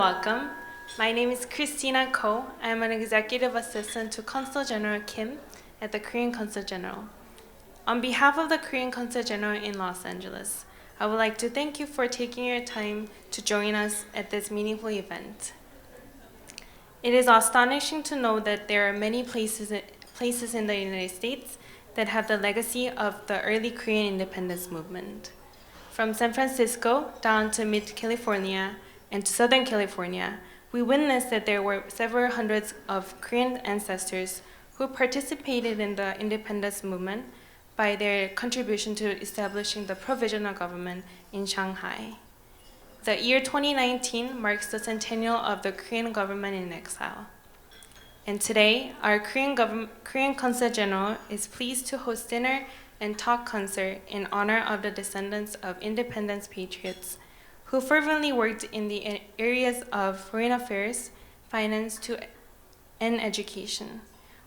Welcome. My name is Christina Ko. I am an executive assistant to Consul General Kim at the Korean Consulate General. On behalf of the Korean Consulate General in Los Angeles, I would like to thank you for taking your time to join us at this meaningful event. It is astonishing to know that there are many places in the United States that have the legacy of the early Korean independence movement. From San Francisco down to mid-California and to Southern California, we witnessed that there were several hundreds of Korean ancestors who participated in the independence movement by their contribution to establishing the provisional government in Shanghai. The year 2019 marks the centennial of the Korean government in exile. And today, our Korean Consulate General is pleased to host dinner and talk concert in honor of the descendants of independence patriots who fervently worked in the areas of foreign affairs, finance, and education.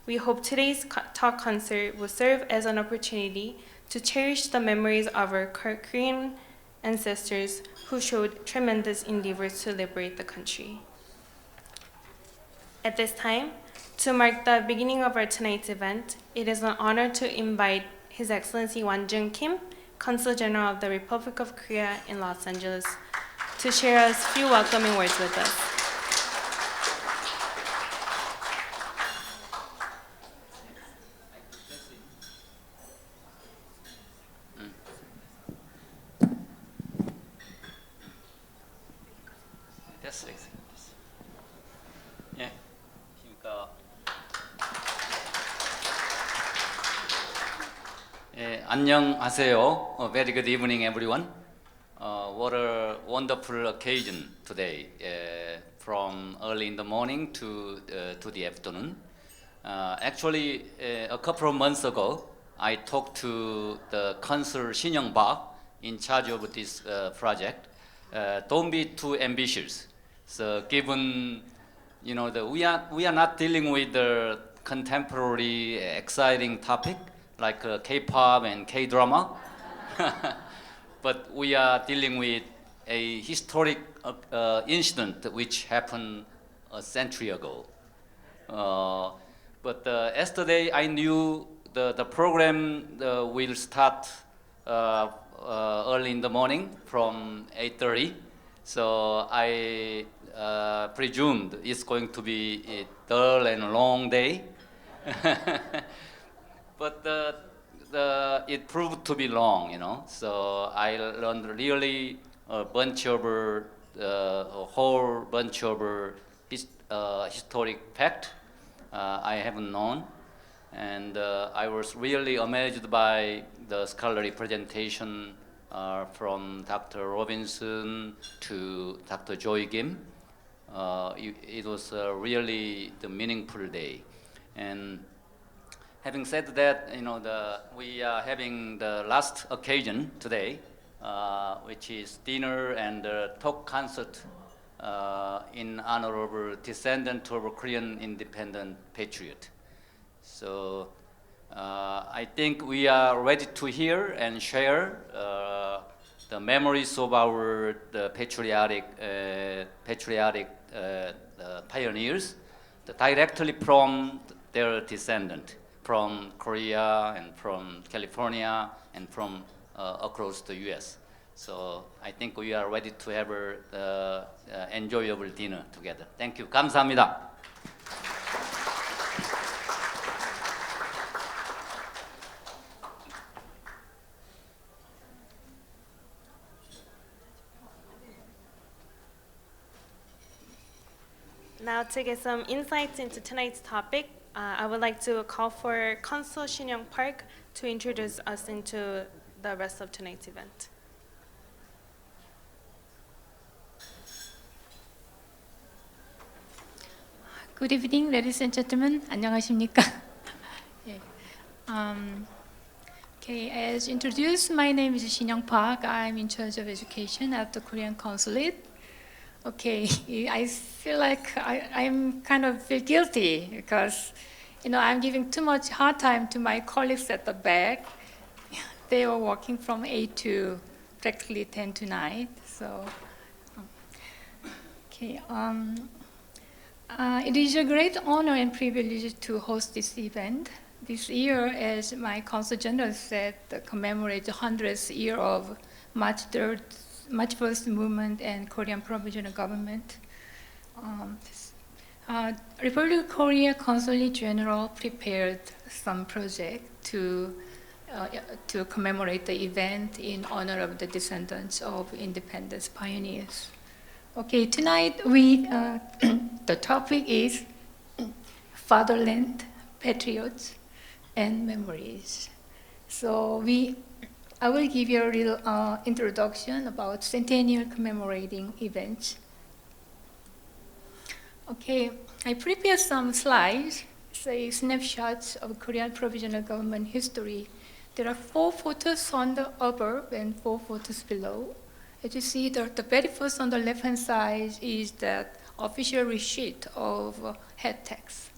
We hope today's talk concert will serve as an opportunity to cherish the memories of our Korean ancestors who showed tremendous endeavors to liberate the country. At this time, to mark the beginning of our tonight's event, it is an honor to invite His Excellency Won-Jung Kim, Consul General of the Republic of Korea in Los Angeles, to share a few welcoming words with us. 예, 그러니까 안녕하세요. Very good evening, everyone. What a wonderful occasion today, from early in the morning to the afternoon. Actually, a couple of months ago, I talked to the Consul Shin Park in charge of this project. Don't be too ambitious. So, given that we are not dealing with the contemporary exciting topic like K-pop and K-drama, but we are dealing with a historic incident which happened a century ago. But yesterday I knew the program will start early in the morning from 8:30. So I presumed it's going to be a dull and long day. But it proved to be long, So I learned really a whole bunch of historic facts I haven't known. And I was really amazed by the scholarly presentation from Dr. Robinson to Dr. Joy Kim. It was really the meaningful day. And having said that, we are having the last occasion today, which is dinner and talk concert in honor of descendant of a Korean independent patriot. So I think we are ready to hear and share the memories of our patriotic pioneers, directly from their descendant, from Korea and from California and from across the US. So I think we are ready to have an enjoyable dinner together. Thank you. 감사합니다. Now to get some insights into tonight's topic, I would like to call for Consul Shin Park to introduce us into the rest of tonight's event. Good evening, ladies and gentlemen. 안녕하십니까? Okay, as introduced, my name is Shin Park. I'm in charge of education at the Korean Consulate. Okay, I feel like I'm kind of feel guilty because, I'm giving too much hard time to my colleagues at the back. They were working from 8 to practically 10 to 9. So, Okay. It is a great honor and privilege to host this event. This year, as my Consul General said, commemorates the 100th year of March 3rd, March 1st movement and Korean Provisional Government. Republic of Korea Consulate General prepared some project to commemorate the event in honor of the descendants of independence pioneers. Okay, tonight the topic is fatherland, patriots, and memories. So I will give you a real introduction about centennial commemorating events. Okay, I prepared some slides, say snapshots of Korean provisional government history. There are 4 photos on the above and 4 photos below. As you see, the very first on the left-hand side is the official receipt of head tax.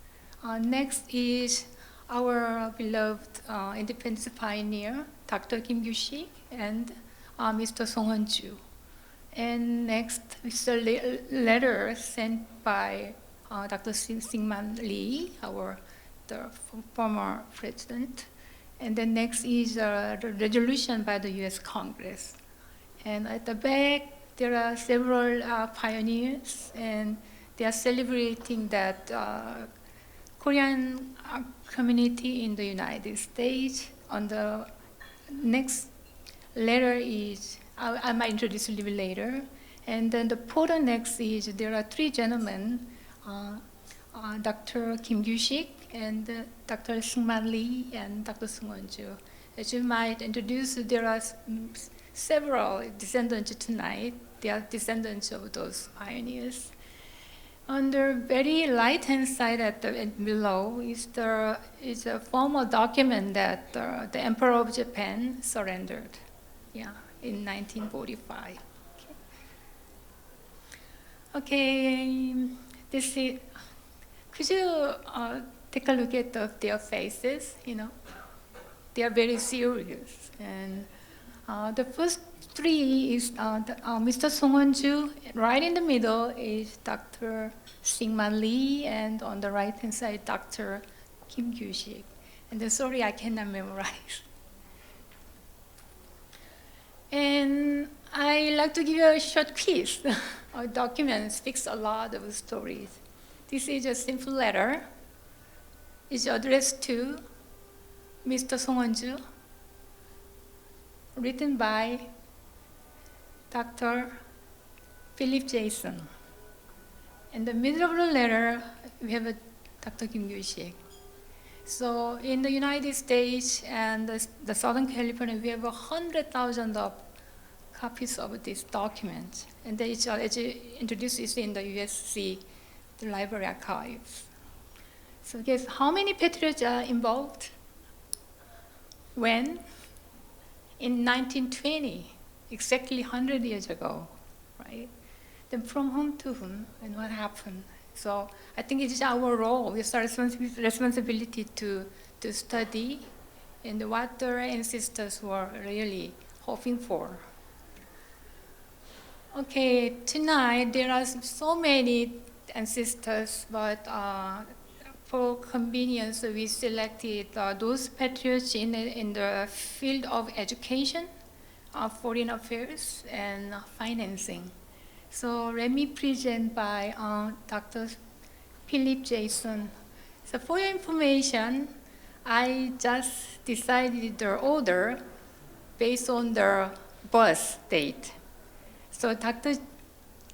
Next is our beloved independence pioneer, Dr. Kim Gyu-sik and Mr. Song Won-ju. And next is a letter sent by Dr. Syngman Lee, the former president. And then next is a resolution by the US Congress. And at the back, there are several pioneers, and they are celebrating that Korean community in the United States. On the next letter is, I might introduce a little bit later. And then the photo next is, there are 3 gentlemen, Dr. Kim Gyu-sik, and Dr. Syngman Lee, and Dr. Song Won-ju. As you might introduce, there are several descendants tonight. They are descendants of those pioneers. On the very right-hand side below is a formal document that the Emperor of Japan surrendered, in 1945. Okay, this is. Could you take a look at their faces? They are very serious. And the first 3 is Mr. Song Won-ju. Right in the middle is Dr. Syngman Lee, and on the right-hand side, Dr. Kim Gyu-sik. And sorry, I cannot memorize. And I like to give you a short quiz. Our document speaks a lot of stories. This is a simple letter. It's addressed to Mr. Song Won-ju, written by Dr. Philip Jason. In the middle of the letter, we have Dr. Kim Gyu-sik. So in the United States and the Southern California, we have 100,000 of copies of this document. And it's introduced in the USC Library archives. So guess how many patriots are involved? When? In 1920, exactly 100 years ago, right? Then from whom to whom, and what happened? So I think it is our role, it's our responsibility to study and what their ancestors were really hoping for. Okay, tonight there are so many ancestors, but for convenience, we selected those patriots in the field of education, foreign affairs, and financing. So let me present by Dr. Philip Jason. So for your information, I just decided the order based on their birth date. So Dr.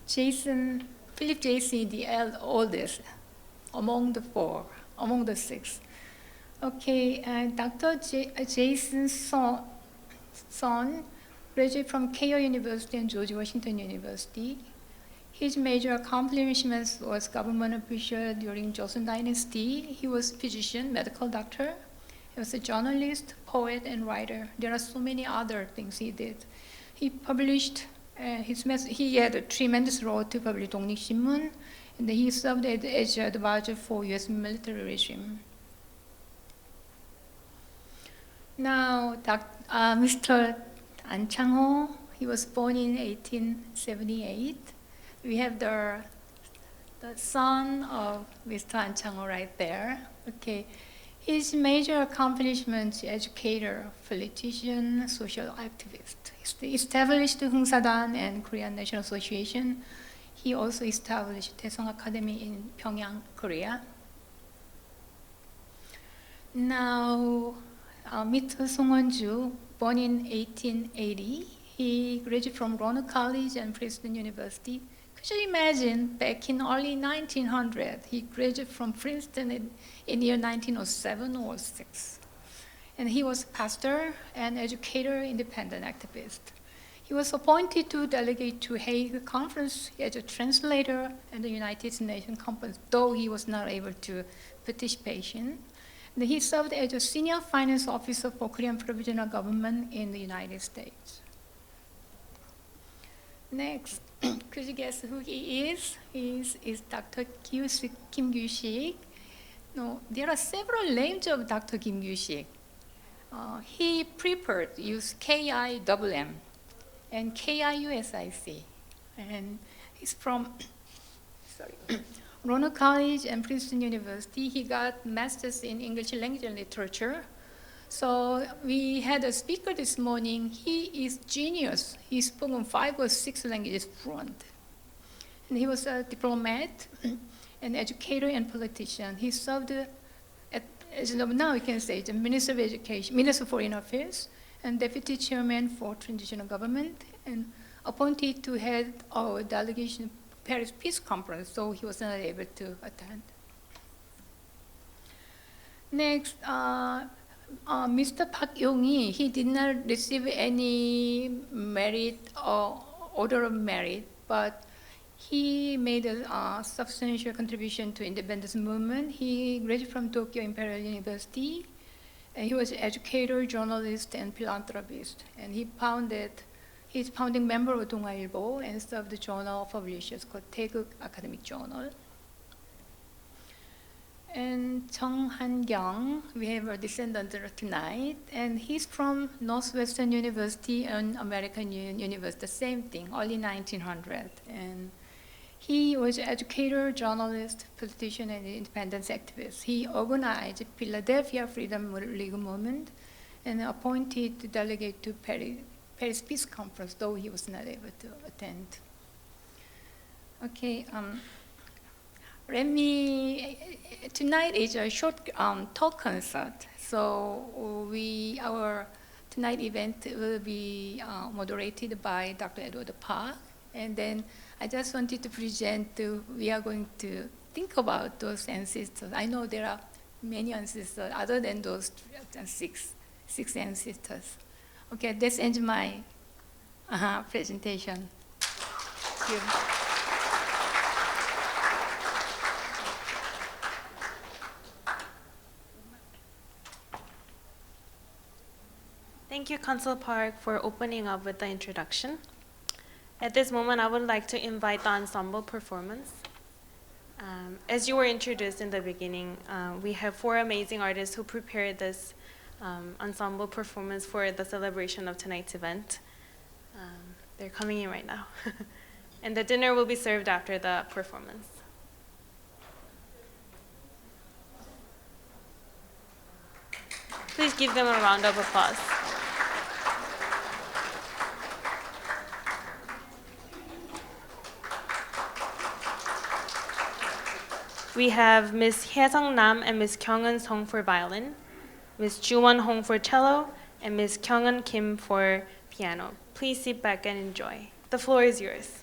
Jason, Philip Jason is the oldest among the 6. Okay, and Dr. Jason's son graduated from Keio University and George Washington University. His major accomplishments was government official during Joseon Dynasty. He was physician, medical doctor. He was a journalist, poet, and writer. There are so many other things he did. He published, he had a tremendous role to publish 독립신문, and he served as advisor for U.S. military regime. Now, Mr. An Chang-ho, he was born in 1878. We have the the son of Mr. An Chang-ho right there. Okay. His major accomplishments: educator, politician, social activist. He established Hungsadan and Korean National Association. He also established Daesung Academy in Pyongyang, Korea. Now, Mr. Song Won-ju, born in 1880, he graduated from Roanoke College and Princeton University. Could you imagine, back in early 1900, he graduated from Princeton in year 1907 or 6. And he was pastor and educator, independent activist. He was appointed to delegate to Hague Conference as a translator at the United Nations Conference, though he was not able to participate. And he served as a senior finance officer for Korean Provisional Government in the United States. Next, could you guess who he is? He is Dr. Kim Gyu-sik. No, there are several names of Dr. Kim Gyu-sik. He preferred use K-I-M-M and K-I-U-S-I-C. And he's from Roanoke College and Princeton University. He got master's in English language and literature. So we had a speaker this morning. He is genius. He spoke 5 or 6 languages fluent. And he was a diplomat, an educator, and politician. He served as of now, we can say, the Minister of Education, Minister of Foreign Affairs, and Deputy Chairman for Transitional Government, and appointed to head our delegation Paris Peace Conference, so he was not able to attend. Next, Mr. Park Yong-hee, he did not receive any merit or order of merit, but he made a substantial contribution to independence movement. He graduated from Tokyo Imperial University, and he was an educator, journalist, and philanthropist. And he's founding member of 동아일보 and served the journal of publishers called Taeguk Academic Journal. And Chung Han-kyung, we have a descendant tonight, and he's from Northwestern University and American University, the same thing, early 1900. And he was an educator, journalist, politician, and independence activist. He organized Philadelphia Freedom League movement and appointed the delegate to Paris Peace Conference, though he was not able to attend. Okay. Tonight is a short talk concert. So our tonight event will be moderated by Dr. Edward Park. And then I just wanted to present, we are going to think about those ancestors. I know there are many ancestors other than those six ancestors. Okay, this ends my presentation. Thank you. Thank you, Consul Park, for opening up with the introduction. At this moment, I would like to invite the ensemble performance. As you were introduced in the beginning, we have 4 amazing artists who prepared this ensemble performance for the celebration of tonight's event. They're coming in right now. And the dinner will be served after the performance. Please give them a round of applause. We have Ms. Hye-sung Nam and Ms. Kyung-eun Song for violin, Ms. Ju-won Hong for cello, and Ms. Kyung-eun Kim for piano. Please sit back and enjoy. The floor is yours.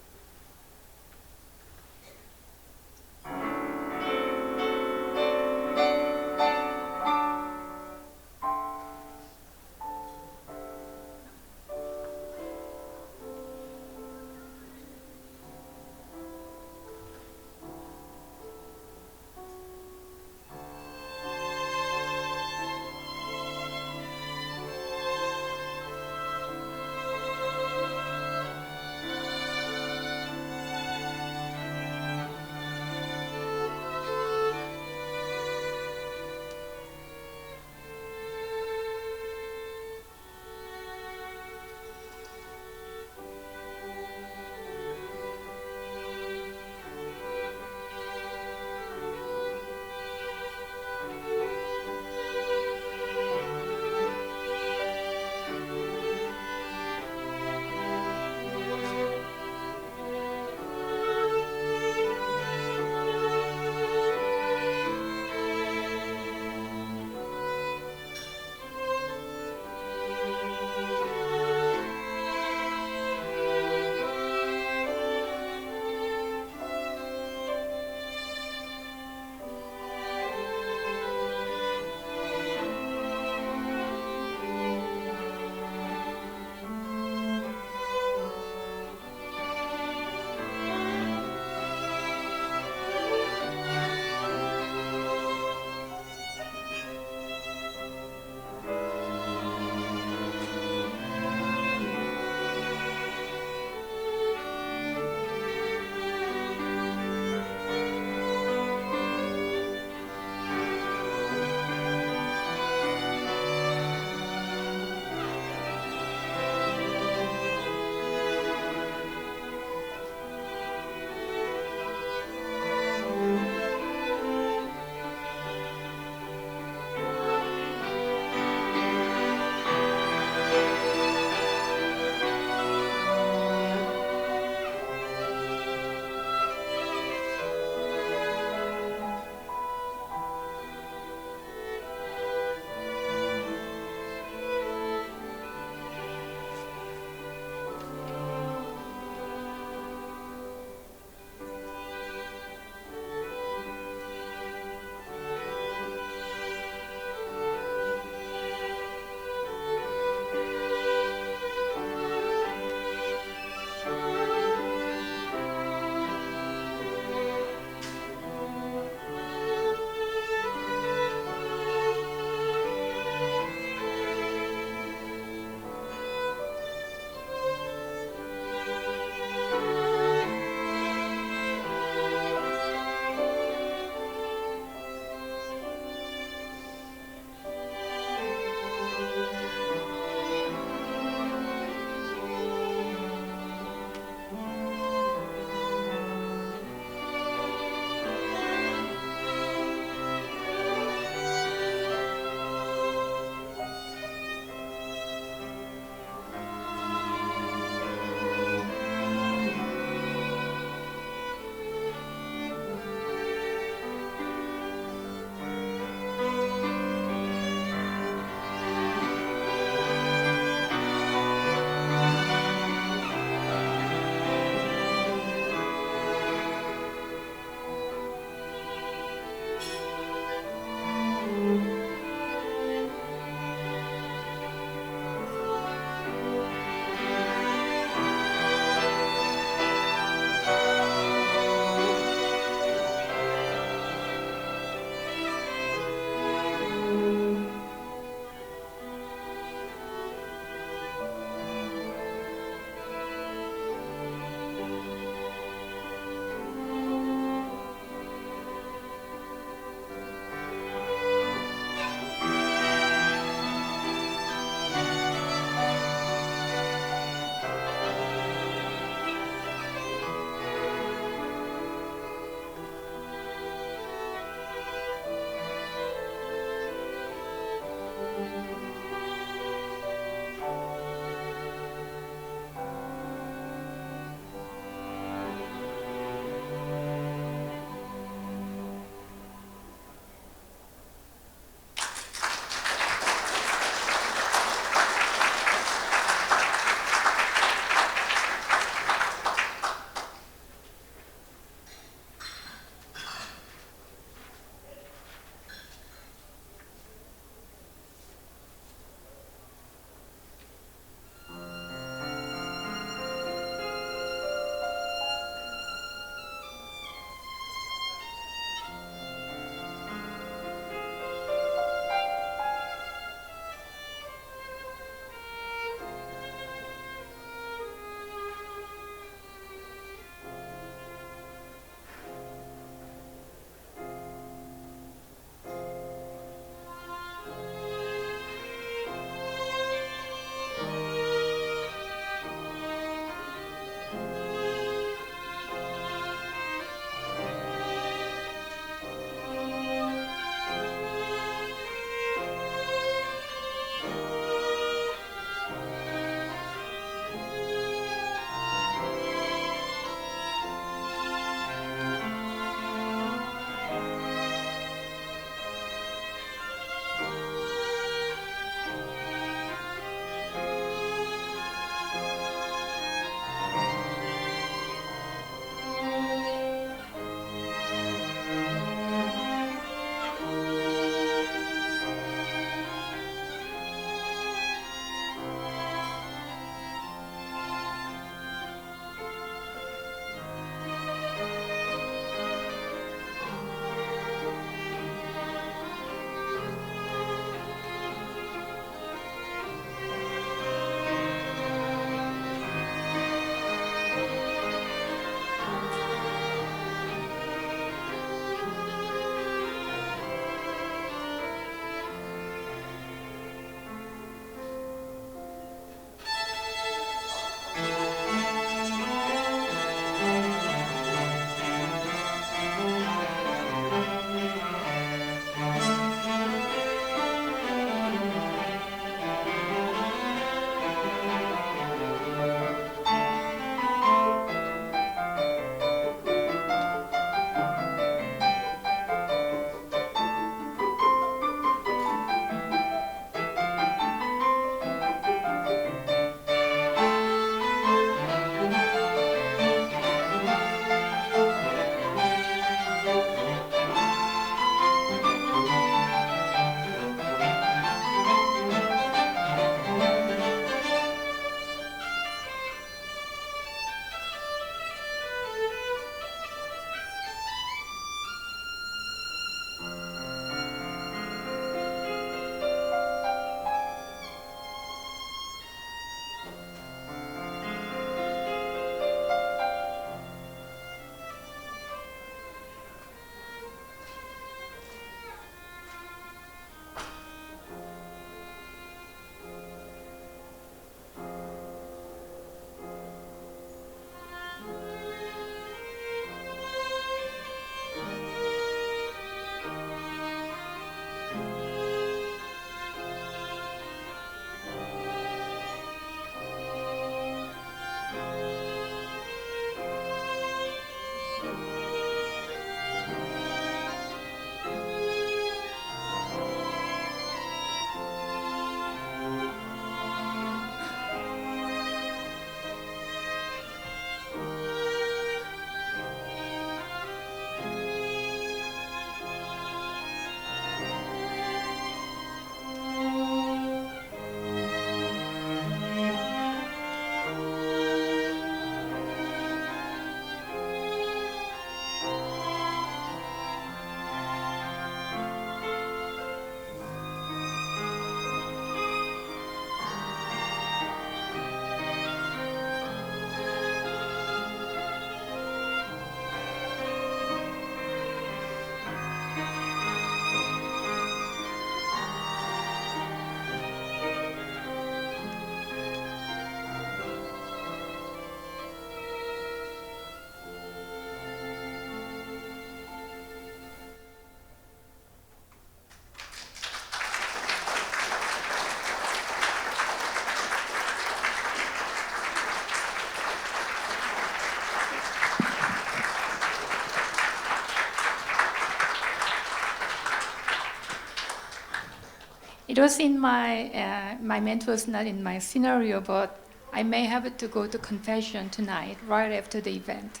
It was in my mentor was not in my scenario, but I may have to go to confession tonight, right after the event,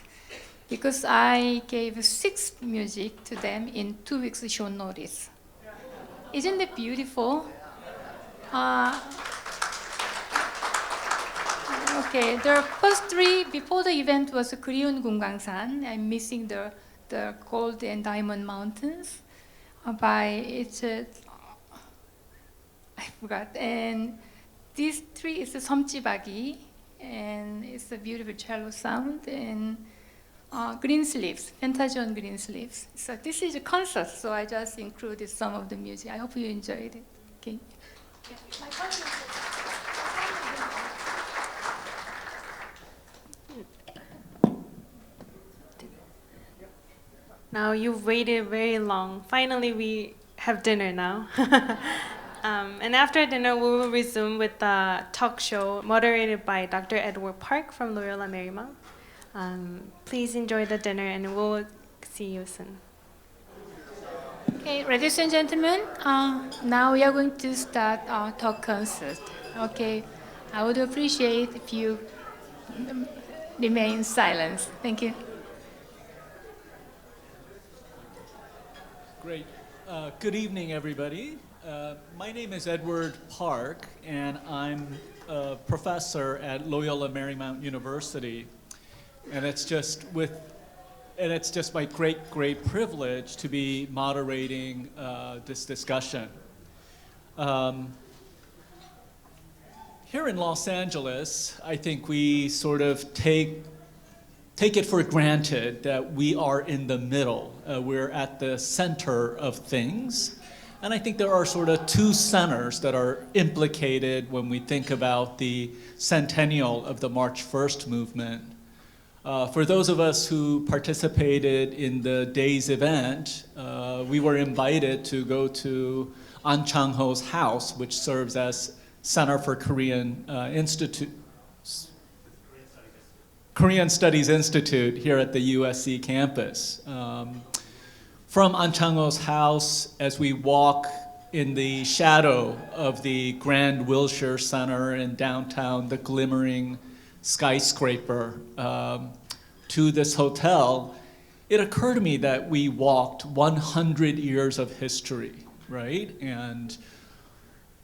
because I gave 6 music to them in 2 weeks short notice. Isn't it beautiful? Okay, the first 3 before the event was Korean Gungangsan. I'm missing the gold and diamond mountains. I forgot. And these 3 is the 섬지박이, and it's a beautiful cello sound, and green sleeves, fantasy on green sleeves. So this is a concert, so I just included some of the music. I hope you enjoyed it. Okay. Now you've waited very long. Finally, we have dinner now. And after dinner, we will resume with the talk show moderated by Dr. Edward Park from Loyola Marymount. Please enjoy the dinner, and we'll see you soon. Okay, ladies and gentlemen, now we are going to start our talk concert. Okay, I would appreciate if you remain silent. Thank you. Great. Good evening, everybody. My name is Edward Park, and I'm a professor at Loyola Marymount University. And it's just my great privilege to be moderating this discussion. Here in Los Angeles, I think we sort of take it for granted that we are in the middle. We're at the center of things. And I think there are sort of 2 centers that are implicated when we think about the centennial of the March 1st movement. For those of us who participated in the day's event, we were invited to go to An Chang-ho's house, which serves as Center for Korean Studies Institute here at the USC campus. From An Chang-ho's house, as we walk in the shadow of the Grand Wilshire Center in downtown, the glimmering skyscraper, to this hotel, it occurred to me that we walked 100 years of history, right? And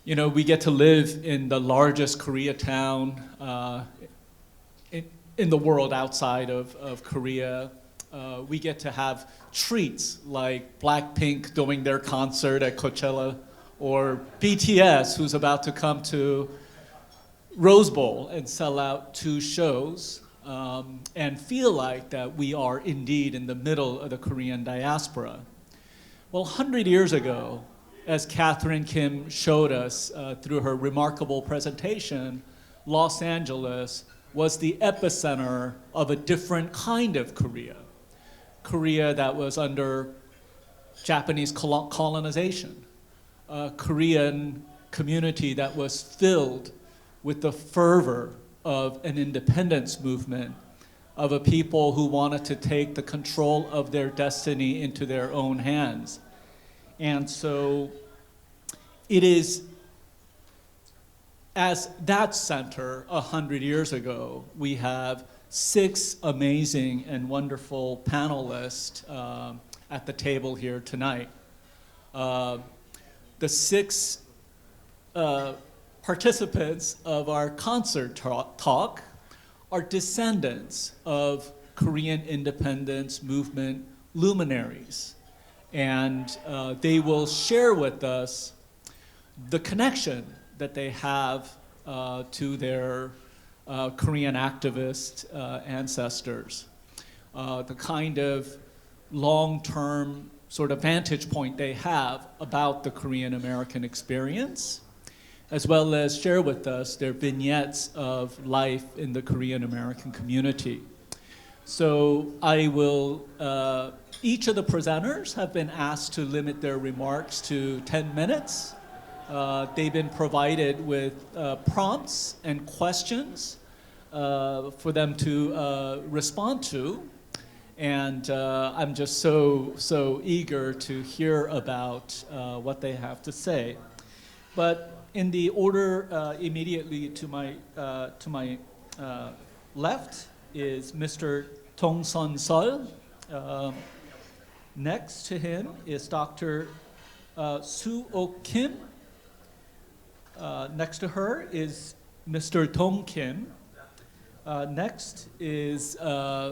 you know, we get to live in the largest Koreatown in the world outside of Korea. We get to have treats like Blackpink doing their concert at Coachella, or BTS, who's about to come to Rose Bowl and sell out 2 shows, and feel like that we are indeed in the middle of the Korean diaspora. Well, 100 years ago, as Catherine Kim showed us through her remarkable presentation, Los Angeles was the epicenter of a different kind of Korea. Korea that was under Japanese colonization, a Korean community that was filled with the fervor of an independence movement, of a people who wanted to take the control of their destiny into their own hands. And so it is as that center 100 years ago, we have 6 amazing and wonderful panelists at the table here tonight. The 6 participants of our concert talk are descendants of Korean independence movement luminaries. And they will share with us the connection that they have to their Korean activist ancestors, the kind of long-term sort of vantage point they have about the Korean American experience, as well as share with us their vignettes of life in the Korean American community. So I will, each of the presenters have been asked to limit their remarks to 10 minutes. They've been provided with prompts and questions for them to respond to. And I'm just so eager to hear about what they have to say. But in the order immediately to my left is Mr. Tong Sun Sol. Next to him is Dr. Soo Ok Kim. Next to her is Mr. Dong Kim. Next is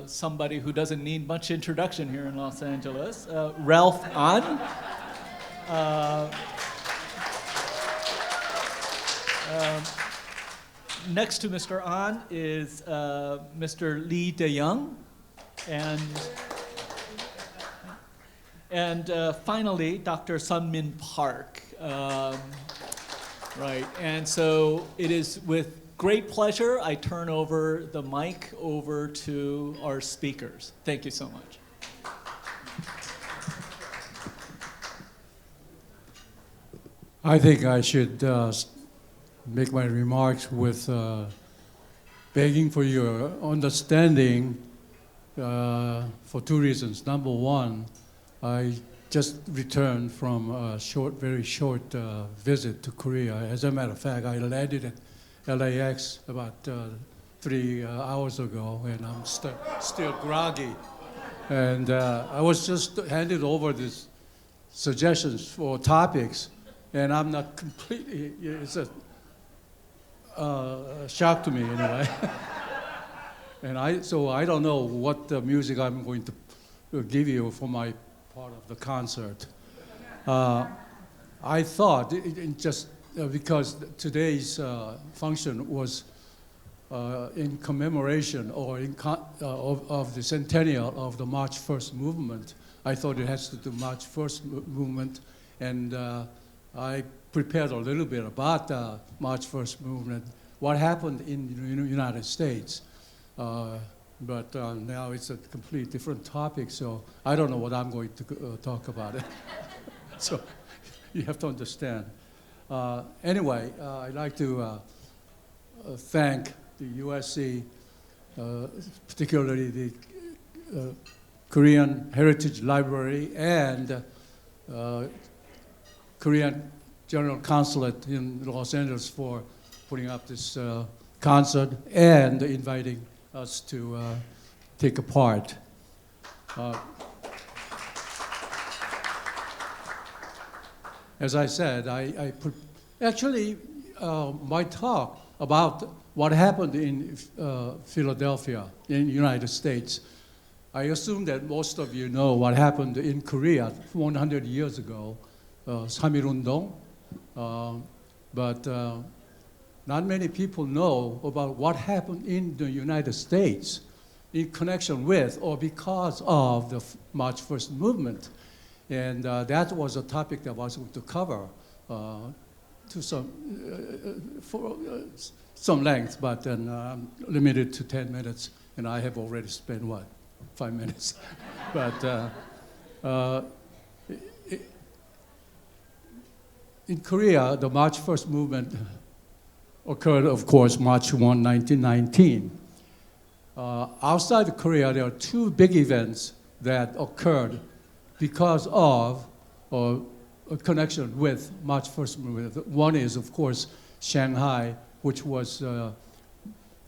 somebody who doesn't need much introduction here in Los Angeles, Ralph An. Next to Mr. An is Mr. Lee De-young. And finally, Dr. Sun-min Park. Right, and so it is with great pleasure I turn over the mic over to our speakers. Thank you so much. I think I should make my remarks with begging for your understanding for two reasons. Number one, I just returned from a very short visit to Korea. As a matter of fact, I landed at LAX about 3 hours ago, and I'm still groggy. And I was just handed over these suggestions for topics, and I'm not completely, it's a shock to me anyway. And so I don't know what music I'm going to give you for my part of the concert. I thought, because today's function was in commemoration or of the centennial of the March 1st movement, I thought it has to do March 1st movement, and I prepared a little bit about the March 1st movement, what happened in the United States. But now it's a complete different topic, so I don't know what I'm going to talk about it. So you have to understand. Anyway, I'd like to thank the USC, particularly the Korean Heritage Library and Korean General Consulate in Los Angeles for putting up this concert and inviting us to take a part. As I said, actually my talk about what happened in Philadelphia in the United States, I assume that most of you know what happened in Korea 100 years ago, 3.1운동, but not many people know about what happened in the United States in connection with or because of the March 1st movement. And that was a topic that I was going to cover for some length, but then I'm limited to 10 minutes, and I have already spent, 5 minutes? But in Korea, the March 1st movement occurred, of course, March 1, 1919. Outside of Korea, there are two big events that occurred because of or a connection with March 1st movement. One is, of course, Shanghai, which was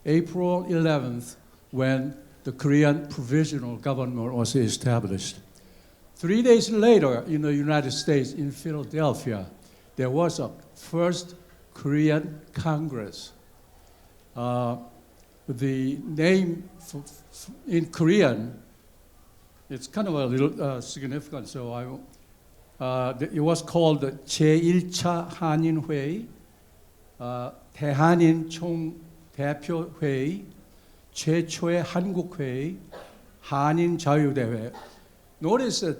April 11th when the Korean Provisional Government was established. 3 days later, in the United States, in Philadelphia, there was a first Korean Congress. The name in Korean, it's kind of a little significant, so it was called 제1차 한인회의, 대한인 총대표회의, 최초의 한국회의, 한인자유대회. Notice that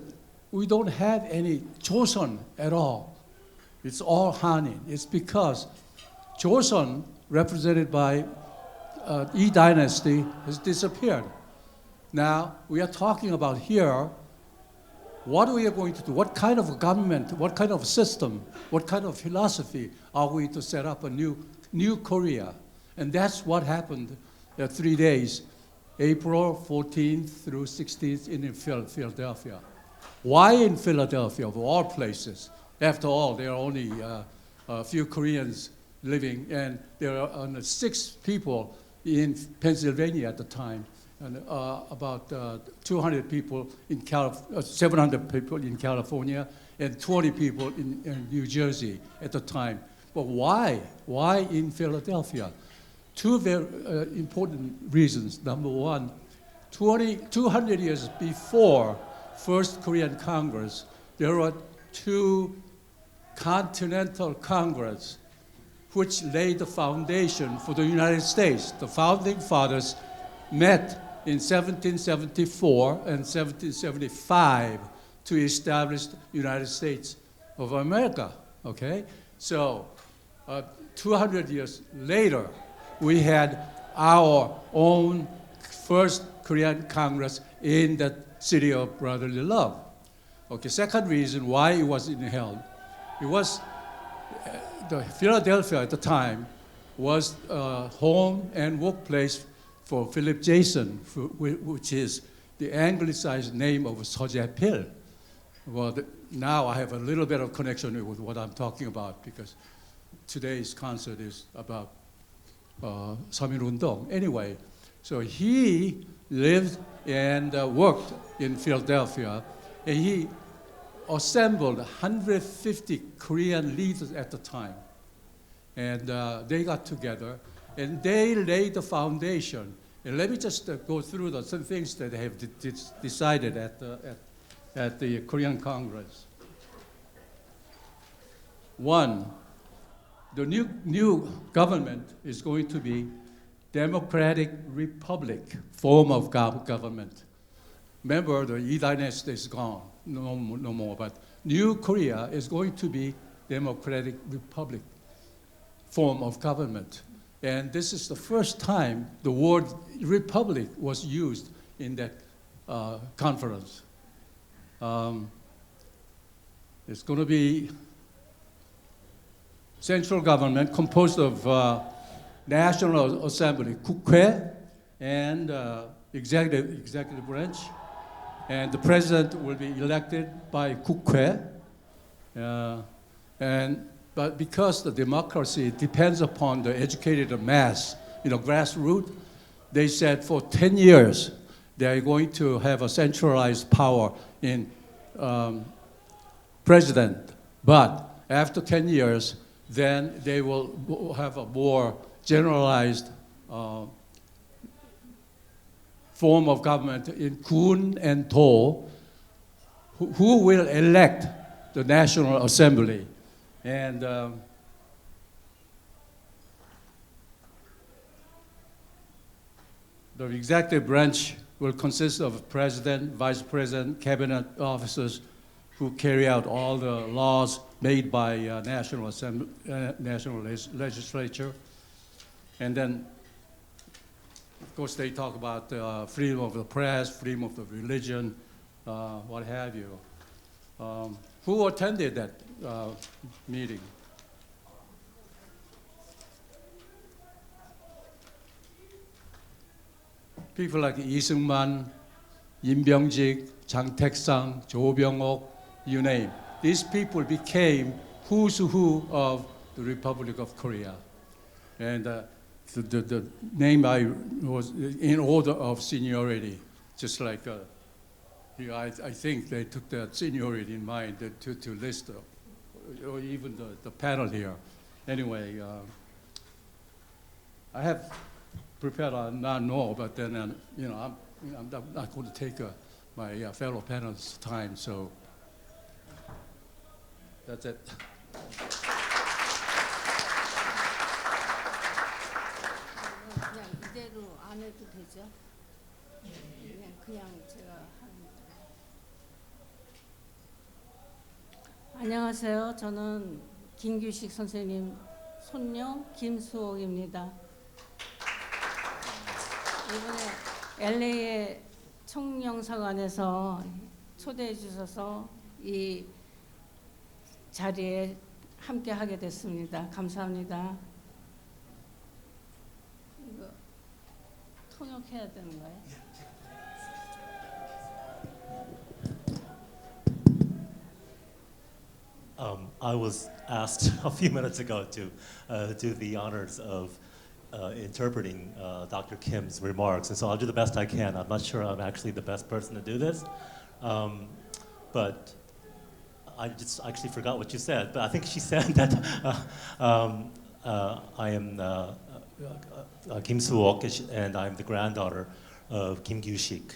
we don't have any Joseon at all. It's all Hanin. It's because Joseon, represented by Yi Dynasty, has disappeared. Now, we are talking about here, what we are going to do, what kind of government, what kind of system, what kind of philosophy are we to set up a new Korea? And that's what happened 3 days, April 14th through 16th in Philadelphia. Why in Philadelphia, of all places? After all, there are only a few Koreans living, and there are 6 people in Pennsylvania at the time, and about 200 people in 700 people in California, and 20 people in New Jersey at the time. But why? Why in Philadelphia? 2 very important reasons. Number one, 200 years before First Korean Congress, there were 2 Continental Congress which laid the foundation for the United States. The founding fathers met in 1774 and 1775 to establish the United States of America, okay? So 200 years later, we had our own first Korean Congress in the city of brotherly love. Okay, second reason why it was held, it was the Philadelphia at the time was home and workplace for Philip Jason, which is the anglicized name of Sojapil. Well, now I have a little bit of connection with what I'm talking about because today's concert is about Samil-Undong. Anyway, so he lived and worked in Philadelphia, and he assembled 150 Korean leaders at the time. And they got together, and they laid the foundation. And let me just go through some things that they have decided at the Korean Congress. One, the new government is going to be democratic republic form of government. Remember, the Yi dynasty is gone, no more, but New Korea is going to be democratic republic form of government. And this is the first time the word republic was used in that conference. It's going to be central government composed of National Assembly, 국회, and executive branch. And the president will be elected by 국회. But because the democracy depends upon the educated mass, grassroots, they said for 10 years they are going to have a centralized power in president. But after 10 years, then they will have a more generalized form of government in 군 and 도, who will elect the National Assembly. And the executive branch will consist of president, vice president, cabinet officers who carry out all the laws made by national legislature. And then, of course, they talk about freedom of the press, freedom of the religion, what have you. Who attended that meeting? People like 이승만, 임병직, 장택상, 조병옥, you name. These people became who's who of the Republic of Korea. And the name I was in order of seniority, just like I think they took that seniority in mind to list, or even the panel here. Anyway, I have prepared not more, but then I'm not going to take my fellow panelists' time, so that's it. 그냥 이대로 안 해도 되죠? 그냥 제가 하는 대로. 안녕하세요. 저는 김규식 선생님 손녀 김수옥입니다. 이번에 LA의 총영사관에서 초대해 주셔서 이 자리에 함께 하게 됐습니다. 감사합니다. 이거 통역해야 되는 거예요? I was asked a few minutes ago to do the honors of interpreting Dr. Kim's remarks, and so I'll do the best I can. I'm not sure I'm actually the best person to do this, but I just actually forgot what you said. But I think she said that I am Kim Soo-ok, and I'm the granddaughter of Kim Gyu-sik.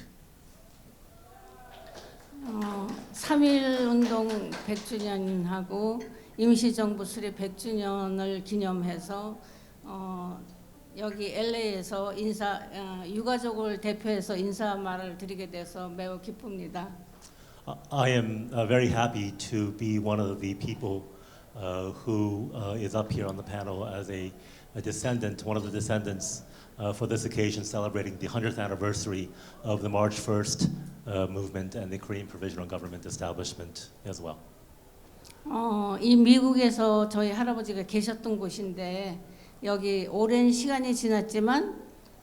3.1 운동 100주년하고 임시정부 수립 100주년을 기념해서 여기 LA에서 유가족을 대표해서 인사말을 드리게 돼서 매우 기쁩니다. I am very happy to be one of the people who is up here on the panel as a descendant, one of the descendants for this occasion, celebrating the 100th anniversary of the March 1st movement and the Korean Provisional Government establishment as well. 이 미국에서 저희 할아버지가 계셨던 곳인데 여기 오랜 시간이 지났지만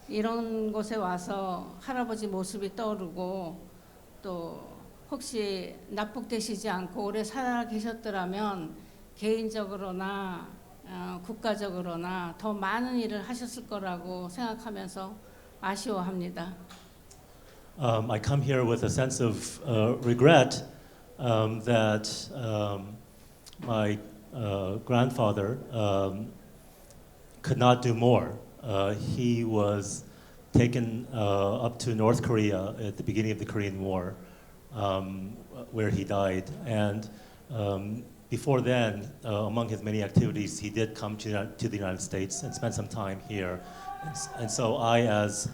이런 곳에 와서 할아버지 모습이 떠오르고 또 혹시 납북되시지 않고 오래 살아 계셨더라면 개인적으로나 국가적으로나 더 많은 일을 하셨을 거라고 생각하면서 아쉬워합니다. I come here with a sense of regret that my grandfather could not do more. He was taken up to North Korea at the beginning of the Korean War, where he died. And before then, among his many activities, he did come to the United States and spend some time here. And so I, as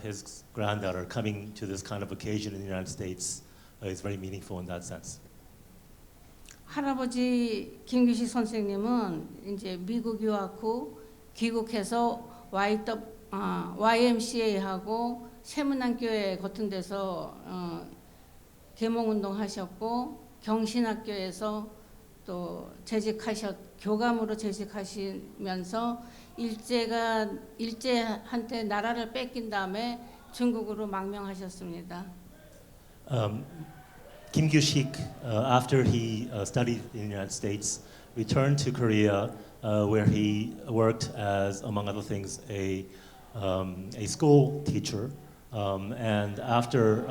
his granddaughter, coming to this kind of occasion in the United States is very meaningful in that sense. 할아버지 김규식 선생님은 이제 미국 유학 후 귀국해서 YMCA하고 세문안교회 같은 데서 계몽운동 하셨고 경신학교에서 또 교감으로 재직하시면서 일제한테 나라를 뺏긴 다음에 중국으로 망명하셨습니다. Kim Gyu-sik, after he studied in the United States, returned to Korea, where he worked as, among other things, a school teacher. And after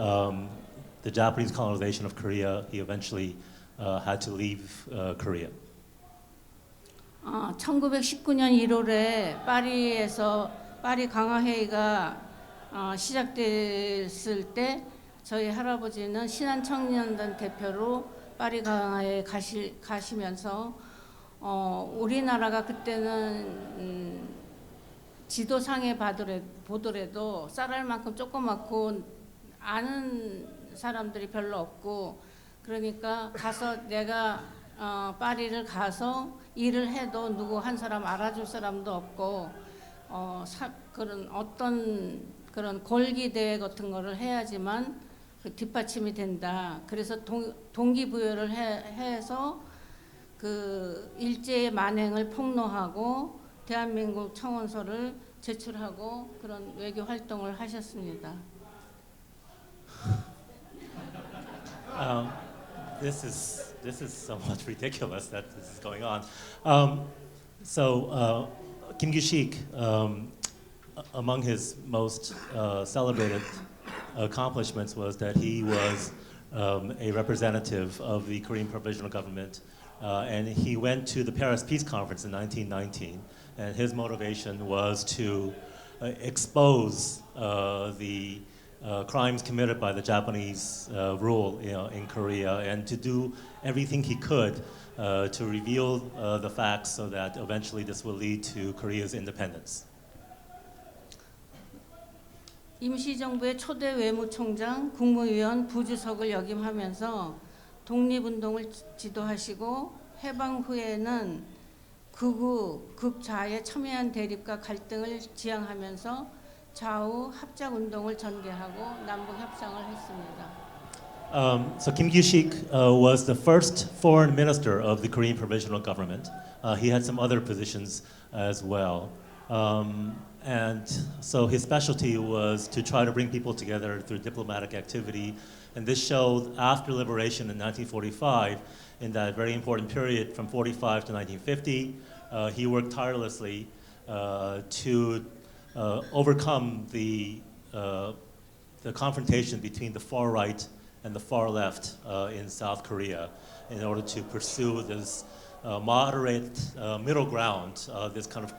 the Japanese colonization of Korea, he eventually had to leave Korea. 1919년 1월에 파리 강화회의가 시작됐을 때 저희 할아버지는 신한청년단 대표로 파리 강화회에 가시면서 우리나라가 그때는 지도상에 보더라도 쌀알만큼 조그맣고 아는 사람들이 별로 없고 그러니까 가서 내가 파리를 가서 일을 해도 누구 한 사람 알아줄 사람도 없고 그런 어떤 그런 골기 대회 같은 거를 해야지만 그 뒷받침이 된다. 그래서 동기부여를 해서 그 일제의 만행을 폭로하고 대한민국 청원서를 제출하고 그런 외교 활동을 하셨습니다. This is somewhat ridiculous that this is going on. Kim Gyu-sik, among his most celebrated accomplishments was that he was a representative of the Korean Provisional Government, and he went to the Paris Peace Conference in 1919, and his motivation was to expose the crimes committed by the Japanese rule in Korea, and to do everything he could to reveal the facts so that eventually this will lead to Korea's independence. 임시정부의 초대 외무총장, 국무위원, 부주석을 역임하면서 독립운동을 지도하시고 해방 후에는 극우, 극좌의 첨예한 대립과 갈등을 지향하면서 좌우 합작운동을 전개하고 남북 협상을 했습니다. So Kim Gyu-sik was the first foreign minister of the Korean Provisional Government. He had some other positions as well. And so his specialty was to try to bring people together through diplomatic activity And this showed after liberation in 1945, in that very important period from 45 to 1950, he worked tirelessly to overcome the confrontation between the far right and the far left in South Korea in order to pursue this moderate middle ground, this kind of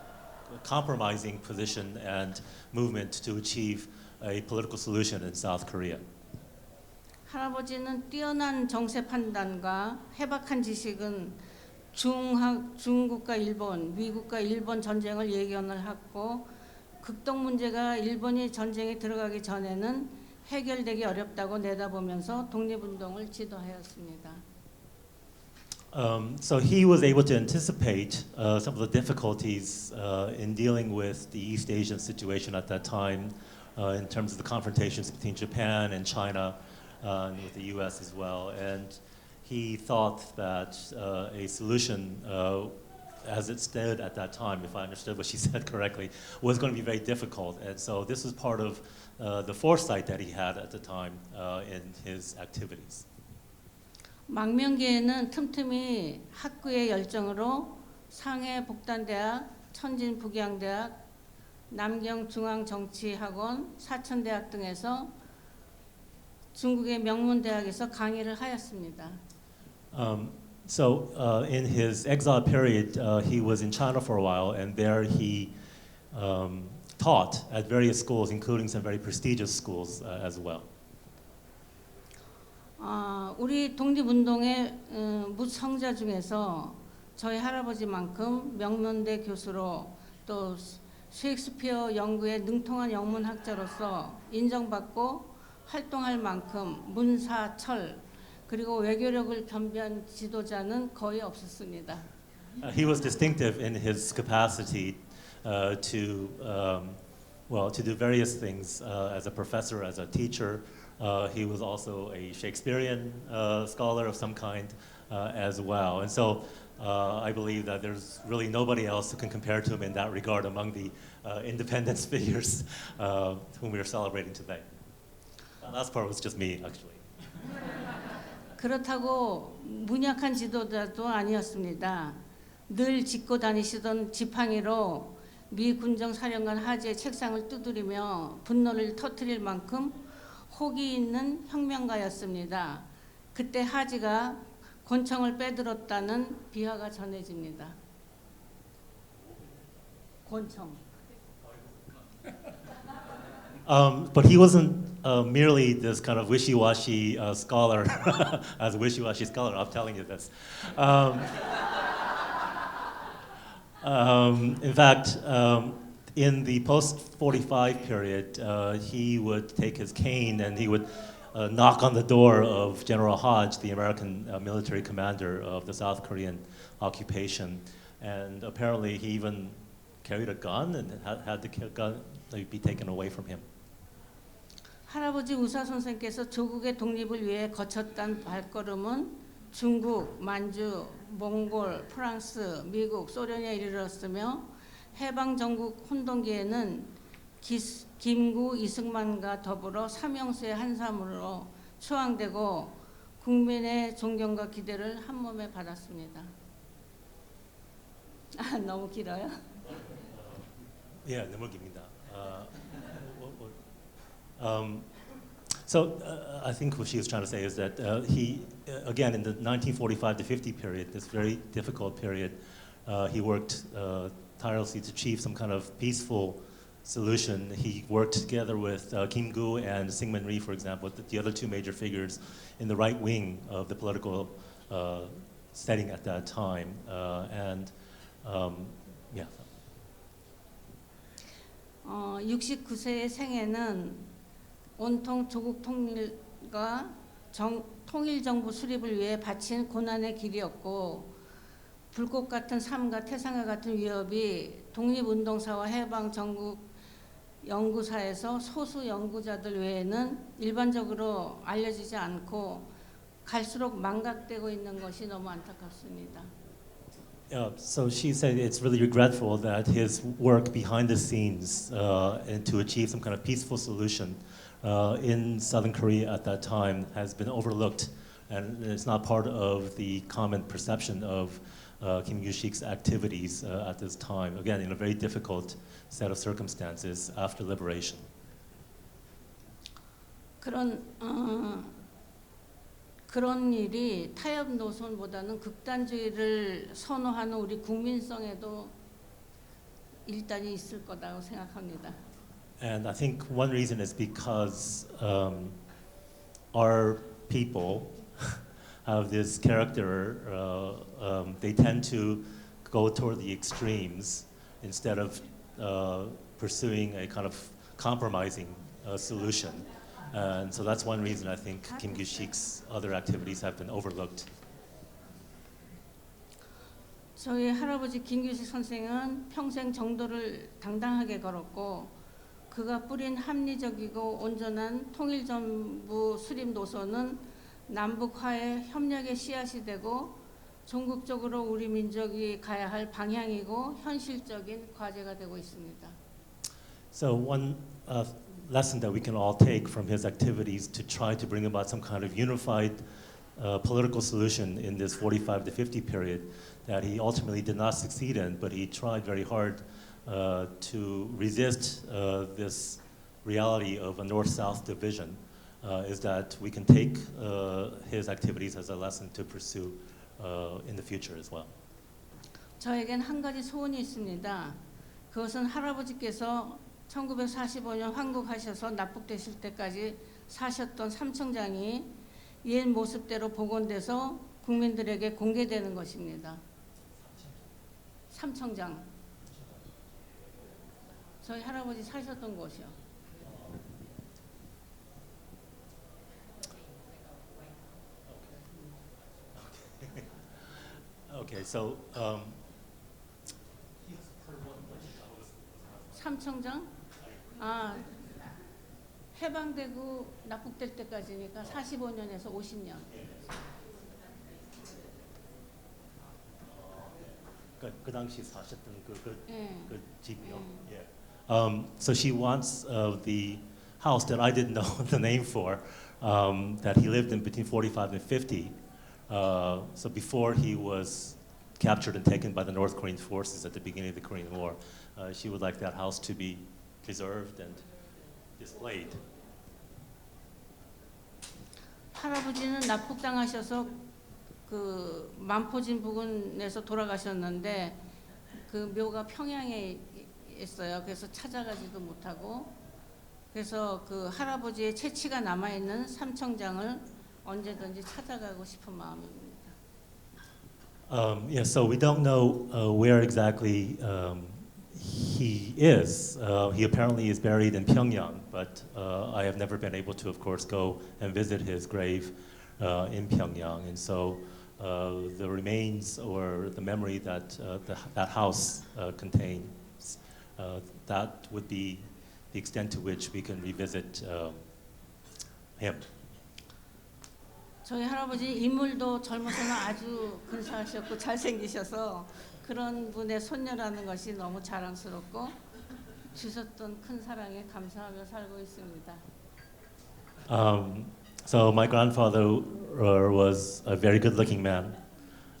compromising position and movement to achieve a political solution in South Korea. 할아버지는 뛰어난 정세 판단과 해박한 지식은 중국과 일본, 미국과 일본 전쟁을 예견을 했고 극동 문제가 일본이 전쟁에 들어가기 전에는 해결되기 어렵다고 내다보면서 독립운동을 지도하였습니다. So he was able to anticipate some of the difficulties in dealing with the East Asian situation at that time in terms of the confrontations between Japan and China and with the US as well. And he thought that a solution as it stood at that time, if I understood what she said correctly, was going to be very difficult. And so this was part of the foresight that he had at the time in his activities. 망명기에는 틈틈이 학구의 열정으로 상해 복단대학, 천진 북양대학, 남경 중앙정치학원, 사천대학 등에서 중국의 명문대학에서 강의를 하였습니다. So in his exile period, he was in China for a while, and there he taught at various schools, including some very prestigious schools as well. 우리 독립운동의 무성자 중에서 저희 할아버지만큼 명문대 교수로 또 셰익스피어 연구에 능통한 영문학자로서 인정받고 활동할 만큼 문사, 철 그리고 외교력을 겸비한 지도자는 거의 없었습니다. He was distinctive in his capacity to do various things as a professor, as a teacher. He was also a Shakespearean scholar of some kind as well. And so I believe that there's really nobody else who can compare to him in that regard among the independence figures whom we are celebrating today. The last part was just me, actually. 그렇다고 문약한 지도자도 아니었습니다. 늘 짚고 다니시던 지팡이로 미 군정사령관 하지의 책상을 두드리며 분노를 터뜨릴 만큼 혹이 있는 혁명가였습니다. 그때 하지가 권총을 빼들었다는 비하가 전해집니다. 권총. But he wasn't merely this kind of wishy-washy scholar, as a wishy-washy scholar, I'm telling you this. In fact, in the post-45 period, he would take his cane and he would knock on the door of General Hodge, the American military commander of the South Korean occupation. And apparently he even carried a gun and had the gun be taken away from him. 할아버지 우사 선생께서 조국의 독립을 위해 거쳤던 발걸음은 중국, 만주, 몽골, 프랑스, 미국, 소련에 이르렀으며 해방 전국 혼동기에는 김구, 이승만과 더불어 삼형수의 한 사람으로 추앙되고 국민의 존경과 기대를 한 몸에 받았습니다. 너무 길어요? 예, 너무 깁니다. So I think what she was trying to say is that he, again, in the 1945 to 50 period, this very difficult period, he worked tirelessly to achieve some kind of peaceful solution. He worked together with Kim Gu and Syngman Rhee, for example, the other two major figures in the right wing of the political setting at that time. Yeah. 69세의 생애는 온통 조국 통일과 통일정부 수립을 위해 바친 고난의 길이었고 불꽃 같은 삶과 태산과 같은 위협이 독립운동사와 해방 전국 연구사에서 소수 연구자들 외에는 일반적으로 알려지지 않고 갈수록 망각되고 있는 것이 너무 안타깝습니다. So she said it's really regretful that his work behind the scenes and to achieve some kind of peaceful solution in Southern Korea at that time has been overlooked, and it's not part of the common perception of Kim Gyu-sik's activities at this time, again, in a very difficult set of circumstances after liberation. 그런 일이 타협 노선보다는 극단주의를 선호하는 우리 국민성에도 일단이 있을 거라고 생각합니다. And I think one reason is because our people have this character, they tend to go toward the extremes instead of pursuing a kind of compromising solution. And so that's one reason I think Kim Gyu-sik's other activities have been overlooked. 저희 할아버지 김규식 선생은 평생 정도를 당당하게 걸었고 그가 뿌린 합리적이고 온전한 통일정부 수립 노선은 남북화의 협력의 씨앗이 되고 전국적으로 우리 민족이 가야 할 방향이고 현실적인 과제가 되고 있습니다. So one lesson that we can all take from his activities to try to bring about some kind of unified political solution in this 45 to 50 period that he ultimately did not succeed in, but he tried very hard to resist this reality of a north-south division, is that we can take his activities as a lesson to pursue in the future as well. 저에겐 한 가지 소원이 있습니다. 그것은 할아버지께서 1945년 환국하셔서 납북되실 때까지 사셨던 삼청장이 옛 모습대로 복원돼서 국민들에게 공개되는 것입니다. 삼청장. 저희 할아버지 사셨던 곳이요. Okay, so 삼청장? 해방되고 납북될 때까지니까 45년에서 50년. 그 당시 사셨던 그 집이요. So she wants the house that I didn't know the name for, that he lived in between 45 and 50. So before he was captured and taken by the North Korean forces at the beginning of the Korean War, she would like that house to be preserved and displayed. 할아버지는 납북당하셔서 그 만포진 부근에서 돌아가셨는데 그 묘가 평양에 있어요. 그래서 찾아가지도 못하고 그래서 그 할아버지의 채취가 남아 있는 삼청장을 언제든지 찾아가고 싶은 마음입니다. Yes, so we don't know where exactly he is. He apparently is buried in Pyongyang, but I have never been able to, of course, go and visit his grave in Pyongyang. And so the remains or the memory that that house contains, that would be the extent to which we can revisit him. 저희 할아버지 인물도 젊어서는 아주 근사하셨고 잘생기셔서 그런 분의 손녀라는 것이 너무 자랑스럽고 주셨던 큰 사랑에 감사하며 살고 있습니다. So my grandfather was a very good-looking man,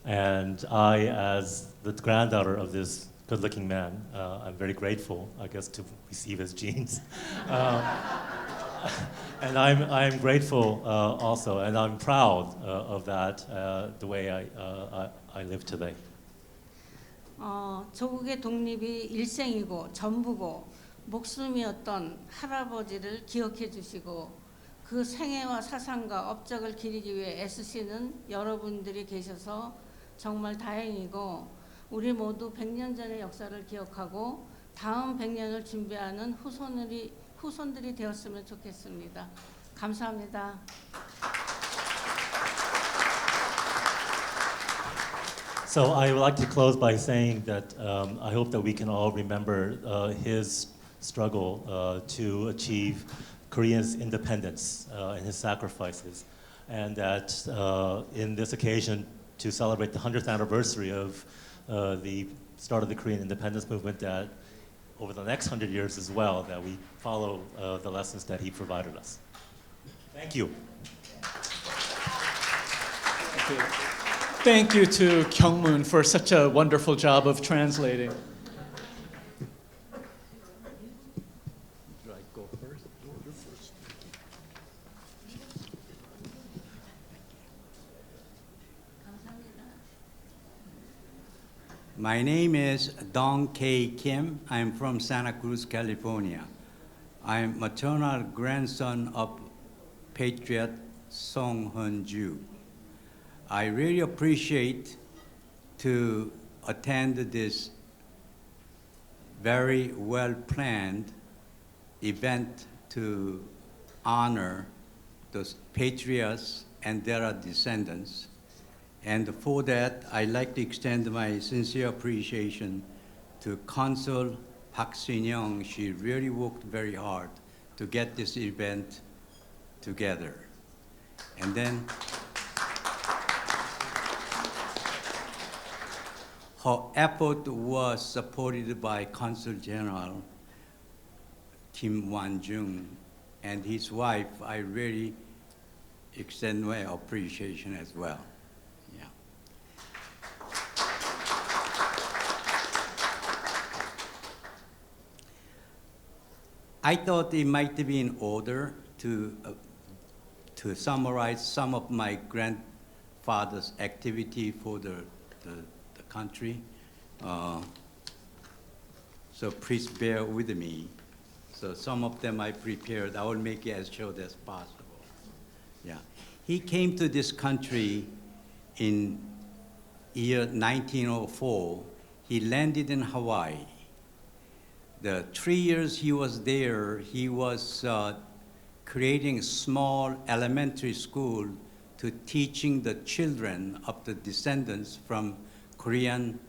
and I, as the granddaughter of this good-looking man, I'm very grateful, I guess, to receive his genes. And I'm grateful also, and I'm proud of that, the way I live today. 조국의 독립이 일생이고 전부고 목숨이었던 할아버지를 기억해 주시고 그 생애와 사상과 업적을 기리기 위해 애쓰시는 여러분들이 계셔서 정말 다행이고 우리 모두 100년 전의 역사를 기억하고 다음 100년을 준비하는 후손들이 되었으면 좋겠습니다. 감사합니다. So I would like to close by saying that I hope that we can all remember his struggle to achieve Korea's independence and his sacrifices, and that in this occasion to celebrate the 100th anniversary of the start of the Korean independence movement, that over the next 100 years as well, that we follow the lessons that he provided us. Thank you. Thank you to Kyungmoon for such a wonderful job of translating. Should I go first? You're first. My name is Dong K. Kim. I'm from Santa Cruz, California. I'm maternal grandson of patriot Song Hun-ju. I really appreciate to attend this very well-planned event to honor those patriots and their descendants. And for that, I'd like to extend my sincere appreciation to Consul Park Sin-young. She really worked very hard to get this event together. And then her effort was supported by Consul General Kim Wan-jung and his wife. I really extend my appreciation as well. Yeah. I thought it might be in order to summarize some of my grandfather's activity for the country. So please bear with me. So some of them I prepared. I will make it as short as possible. Yeah. He came to this country in year 1904. He landed in Hawaii. The 3 years he was there, he was creating a small elementary school to teaching the children of the descendants from Korean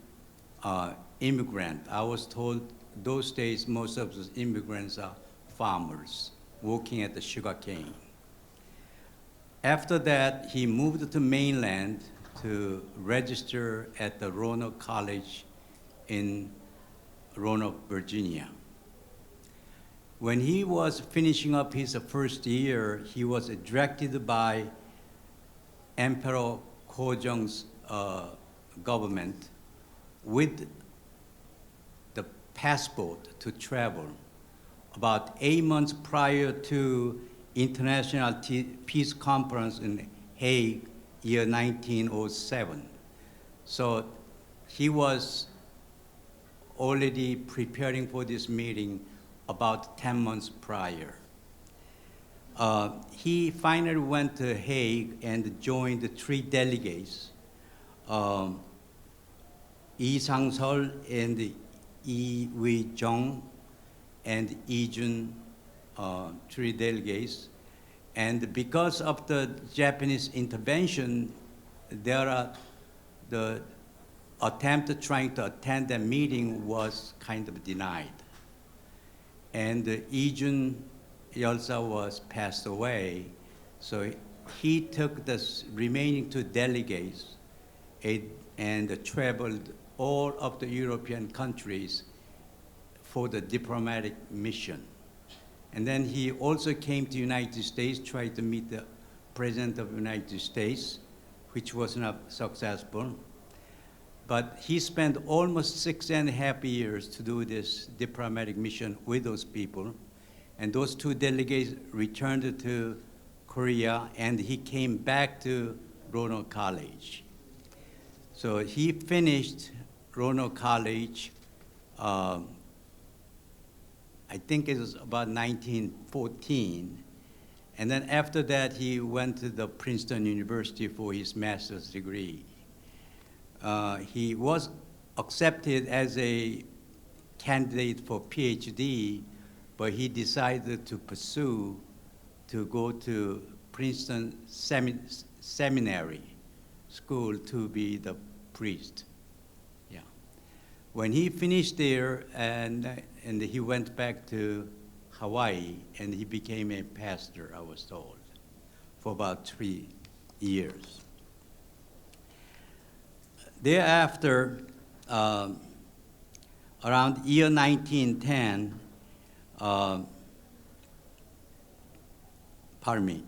immigrant. I was told those days most of the immigrants are farmers working at the sugarcane. After that, he moved to mainland to register at the Roanoke College in Roanoke, Virginia. When he was finishing up his first year, he was directed by Emperor Kojong's government with the passport to travel. About 8 months prior to International Peace Conference in Hague, year 1907. So he was already preparing for this meeting about 10 months prior. He finally went to Hague and joined the 3 delegates, Lee Sang-seol and Lee Wei-jung and Lee Jun, 3 delegates. And because of the Japanese intervention, there are the attempt trying to attend the meeting was kind of denied. And Lee Jun also was passed away, so he took the remaining 2 delegates and traveled all of the European countries for the diplomatic mission. And then he also came to the United States, tried to meet the President of the United States, which was not successful. But he spent almost 6.5 years to do this diplomatic mission with those people. And those 2 delegates returned to Korea, and he came back to Roanoke College. So he finished Roanoke College, I think it was about 1914. And then after that, he went to the Princeton University for his master's degree. He was accepted as a candidate for PhD, but he decided to pursue to go to Princeton Seminary School to be the priest. Yeah. When he finished there, and he went back to Hawaii, and he became a pastor, I was told, for about 3 years. Thereafter, around year 1910, pardon me,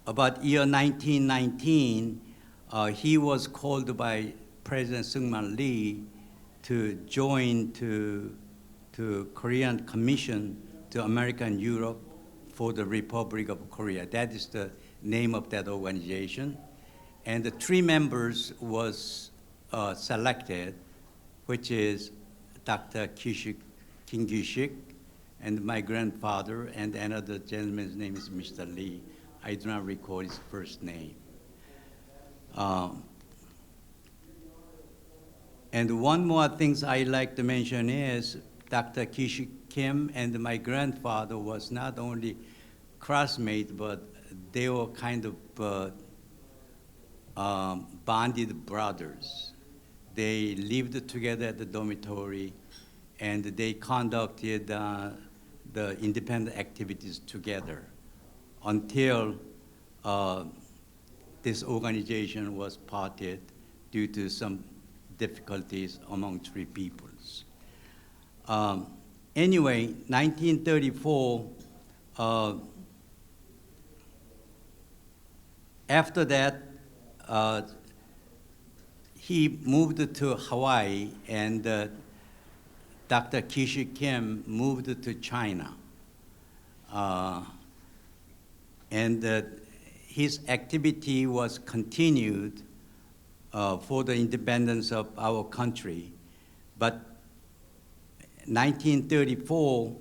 about year 1919, he was called by President Seungman Lee to join to Korean Commission to America and Europe for the Republic of Korea. That is the name of that organization. And the 3 members was selected, which is Dr. Kim Kyushik, and my grandfather, and another gentleman's name is Mr. Lee. I do not recall his first name. And one more thing I'd like to mention is Dr. Kyushik Kim and my grandfather was not only classmates, but they were kind of bonded brothers. They lived together at the dormitory, and they conducted the independent activities together until this organization was parted due to some difficulties among 3 peoples. Anyway, 1934, after that, he moved to Hawaii, and Dr. Kyushik Kim moved to China. And his activity was continued for the independence of our country. But 1934,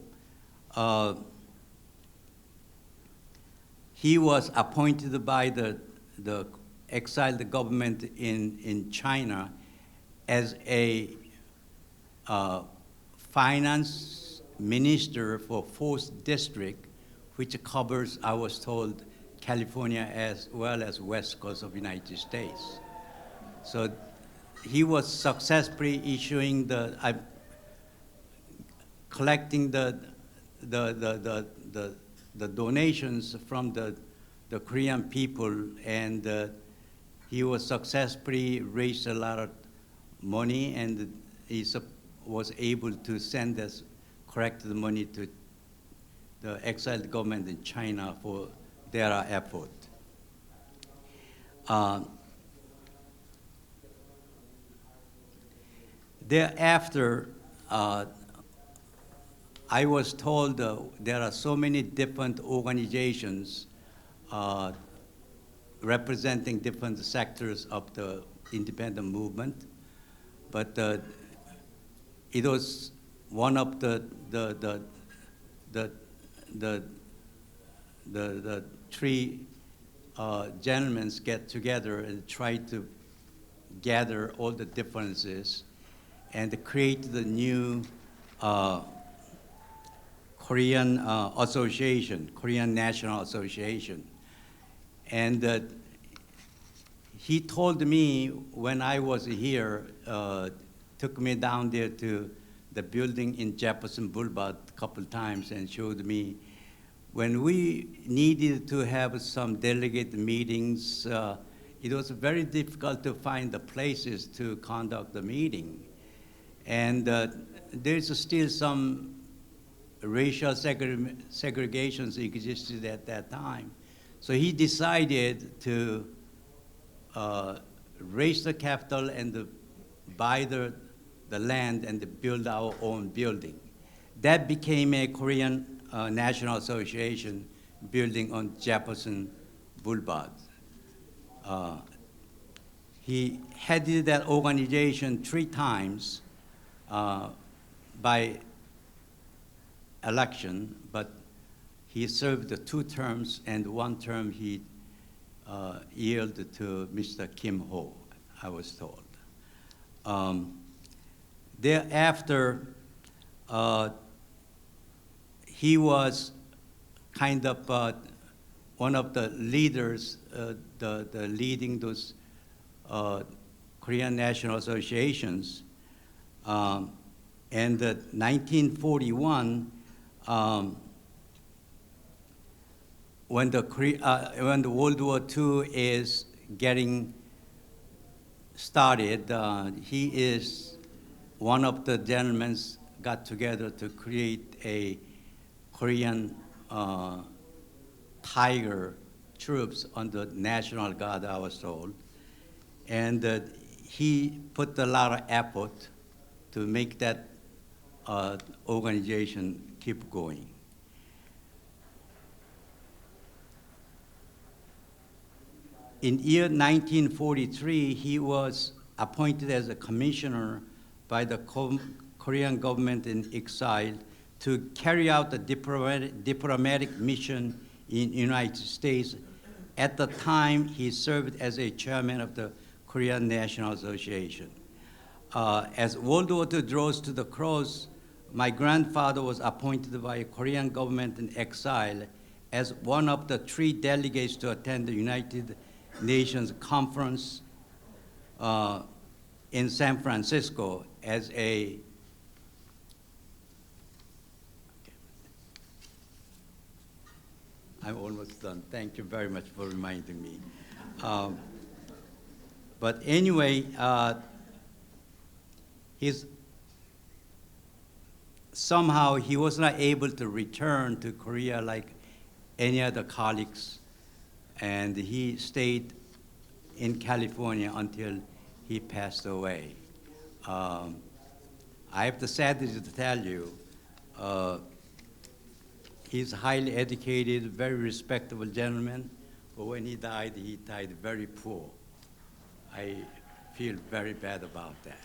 he was appointed by the exiled government in China as a finance minister for 4th district, which covers, I was told, California as well as West Coast of the United States. So he was successfully issuing collecting the donations from the Korean people, and he was successfully raised a lot of money, and he was able to send us corrected money to the exiled government in China for their effort. Thereafter, I was told there are so many different organizations representing different sectors of the independent movement, but it was one of the 3 gentlemen get together and try to gather all the differences and create the new Korean association, Korean National Association. And he told me when I was here, took me down there to the building in Jefferson Boulevard a couple times and showed me when we needed to have some delegate meetings, it was very difficult to find the places to conduct the meeting. And there's still some racial segregations existed at that time. So he decided to raise the capital and buy the land and build our own building. That became a Korean National Association building on Jefferson Boulevard. He headed that organization 3 times by election, but he served 2 terms, and 1 term he yielded to Mr. Kim Ho, I was told. Thereafter, he was kind of one of the leaders, leading those Korean National Associations. And 1941, when the World War II is getting started, he is one of the gentlemen got together to create a Korean tiger troops under National Guard, I was told. And he put a lot of effort to make that organization keep going. In year 1943, he was appointed as a commissioner by the Korean government in exile to carry out the diplomatic mission in United States. At the time, he served as a chairman of the Korean National Association. As World War II draws to the close, my grandfather was appointed by the Korean government in exile as one of the 3 delegates to attend the United Nations Conference in San Francisco as a I'm almost done. Thank you very much for reminding me. But anyway, somehow he was not able to return to Korea like any other colleagues, and he stayed in California until he passed away. I have the sadness to tell you, he's a highly educated, very respectable gentleman, but when he died very poor. I feel very bad about that.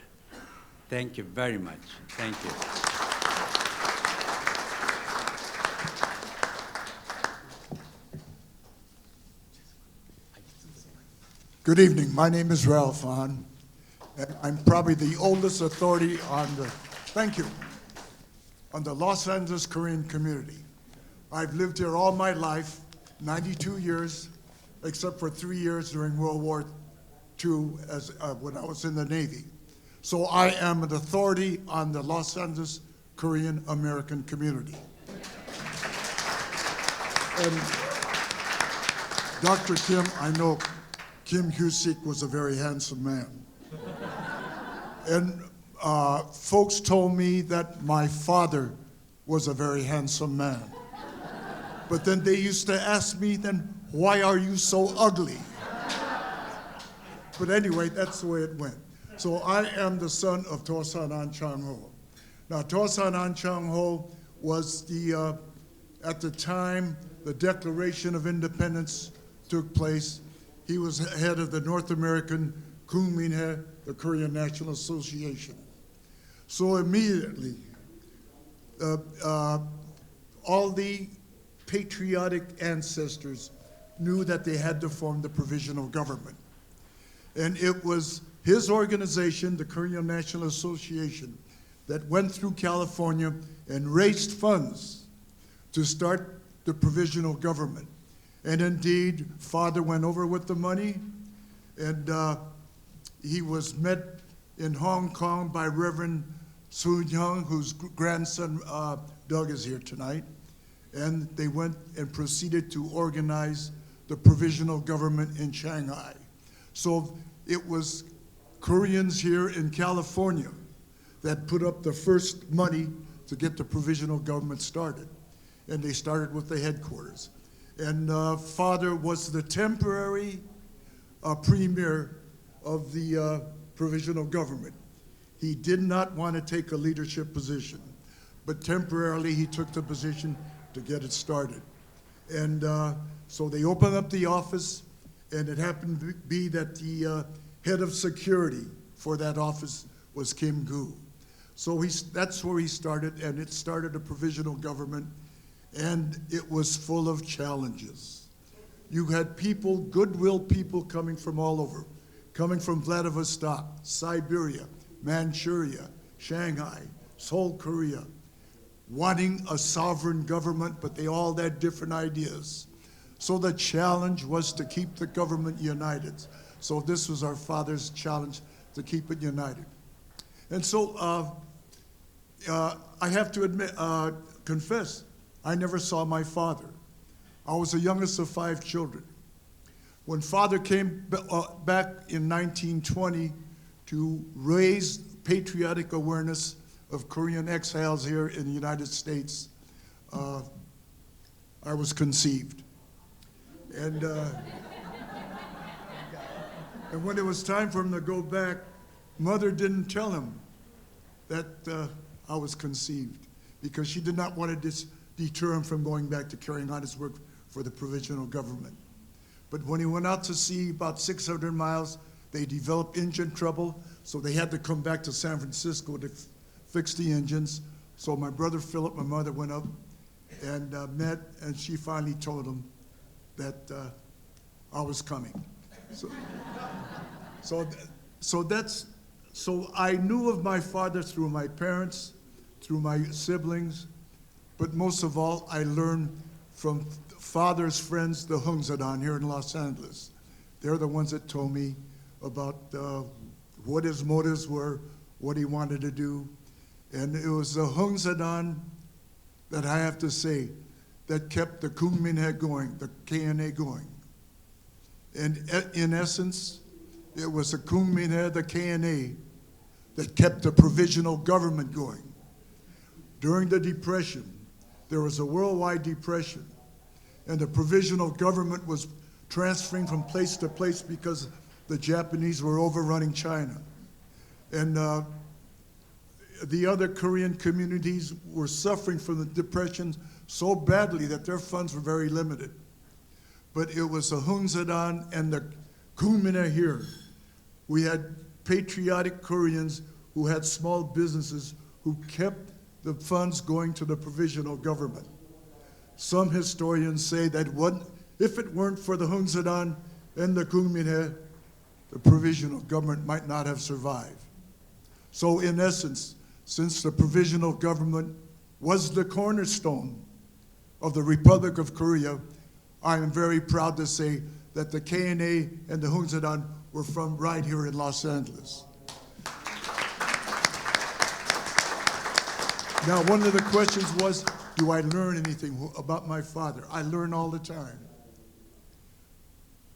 Thank you very much. Thank you. Good evening. My name is Ralph Hahn, and I'm probably the oldest authority on the Los Angeles Korean community. I've lived here all my life, 92 years, except for 3 years during World War II when I was in the Navy. So I am an authority on the Los Angeles Korean American community. And Dr. Kim, I know Kim Husik was a very handsome man. And folks told me that my father was a very handsome man. But then they used to ask me, then, why are you so ugly? But anyway, that's the way it went. So I am the son of Tosan An Chang-ho. Now, Tosan An Chang-ho was at the time the Declaration of Independence took place. He was head of the North American Culminating, the Korean National Association. So immediately, all the patriotic ancestors knew that they had to form the provisional government. And it was his organization, the Korean National Association, that went through California and raised funds to start the provisional government. And indeed, Father went over with the money, and he was met in Hong Kong by Reverend Soon Young, whose grandson Doug is here tonight. And they went and proceeded to organize the provisional government in Shanghai. So it was Koreans here in California that put up the first money to get the provisional government started. And they started with the headquarters. And Father was the temporary premier of the provisional government. He did not want to take a leadership position, but temporarily he took the position to get it started. And so they opened up the office, and it happened to be that the head of security for that office was Kim Gu. So that's where he started, and it started a provisional government, and it was full of challenges. You had people, goodwill people coming from all over, coming from Vladivostok, Siberia, Manchuria, Shanghai, Seoul, Korea, wanting a sovereign government, but they all had different ideas. So the challenge was to keep the government united. So this was our father's challenge, to keep it united. And so I have to confess, I never saw my father. I was the youngest of 5 children. When Father came back in 1920 to raise patriotic awareness of Korean exiles here in the United States, I was conceived. And when it was time for him to go back, Mother didn't tell him that I was conceived, because she did not want to deter him from going back to carrying on his work for the provisional government. But when he went out to sea about 600 miles, they developed engine trouble, so they had to come back to San Francisco to fix the engines. So my brother Philip, my mother, went up and met, and she finally told him that I was coming. So I knew of my father through my parents, through my siblings, but most of all, I learned from father's friends, the Hungsadan here in Los Angeles. They're the ones that told me about what his motives were, what he wanted to do. And it was the Hungsadan that I have to say that kept the Culminating going, the KNA going. And in essence, it was the Culminating, the KNA, that kept the provisional government going. During the Depression, there was a worldwide depression, and the provisional government was transferring from place to place because the Japanese were overrunning China. And the other Korean communities were suffering from the depression so badly that their funds were very limited. But it was the Hungsadan and the Kumina here. We had patriotic Koreans who had small businesses who kept the funds going to the provisional government. Some historians say that if it weren't for the Hungsadan and the Kumina, the provisional government might not have survived. So in essence, since the provisional government was the cornerstone of the Republic of Korea, I am very proud to say that the KNA and the Hungsadan were from right here in Los Angeles. Now, one of the questions was, do I learn anything about my father? I learn all the time.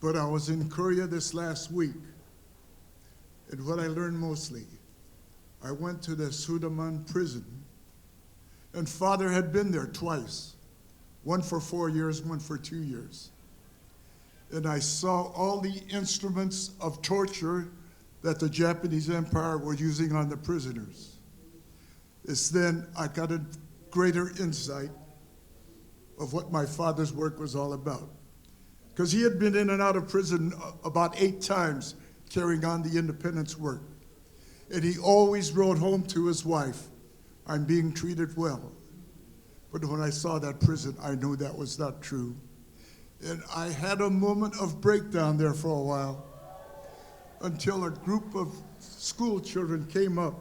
But I was in Korea this last week, and what I learned mostly, I went to the Sudaman prison, and father had been there twice, one for 4 years, one for 2 years. And I saw all the instruments of torture that the Japanese Empire were using on the prisoners. It's then I got a greater insight of what my father's work was all about. Because he had been in and out of prison about 8 times carrying on the independence work. And he always wrote home to his wife, "I'm being treated well." But when I saw that prison, I knew that was not true. And I had a moment of breakdown there for a while until a group of school children came up,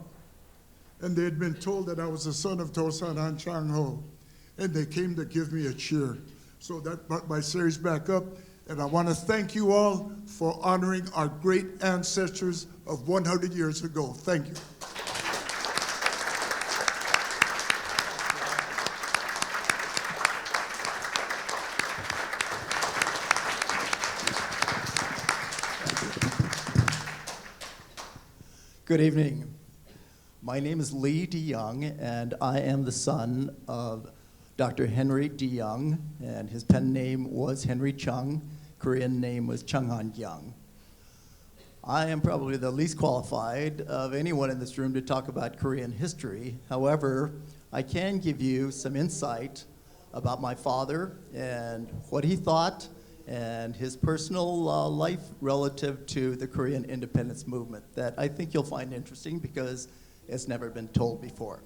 and they had been told that I was the son of Tosan Han Chang-ho, and they came to give me a cheer. So that brought my series back up, and I want to thank you all for honoring our great ancestors of 100 years ago. Thank you. Good evening. My name is Lee DeYoung, and I am the son of Dr. Henry DeYoung, and his pen name was Henry Chung. Korean name was Chung Han Young. I am probably the least qualified of anyone in this room to talk about Korean history. However, I can give you some insight about my father and what he thought and his personal life relative to the Korean independence movement that I think you'll find interesting because it's never been told before.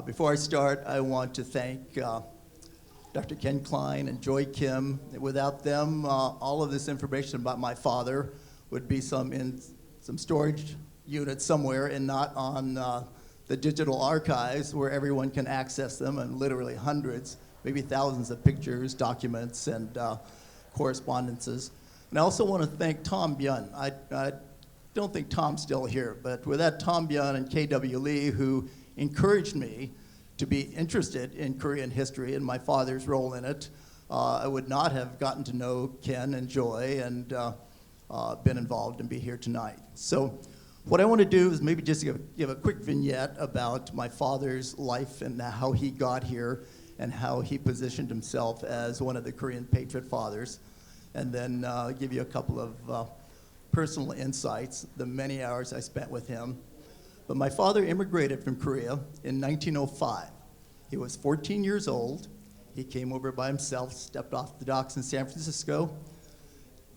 Before I start, I want to thank Dr. Ken Klein and Joy Kim. Without them, all of this information about my father would be in some storage unit somewhere and not on the digital archives where everyone can access them, and literally hundreds, maybe thousands of pictures, documents, and correspondences. And I also want to thank Tom Byun. I don't think Tom's still here, but without Tom Byun and K.W. Lee, who encouraged me to be interested in Korean history and my father's role in it, I would not have gotten to know Ken and Joy and been involved and be here tonight. So What I want to do is maybe just give a quick vignette about my father's life and how he got here and how he positioned himself as one of the Korean patriot fathers, and then give you a couple of personal insights, the many hours I spent with him. But my father immigrated from Korea in 1905. He was 14 years old. He came over by himself, stepped off the docks in San Francisco,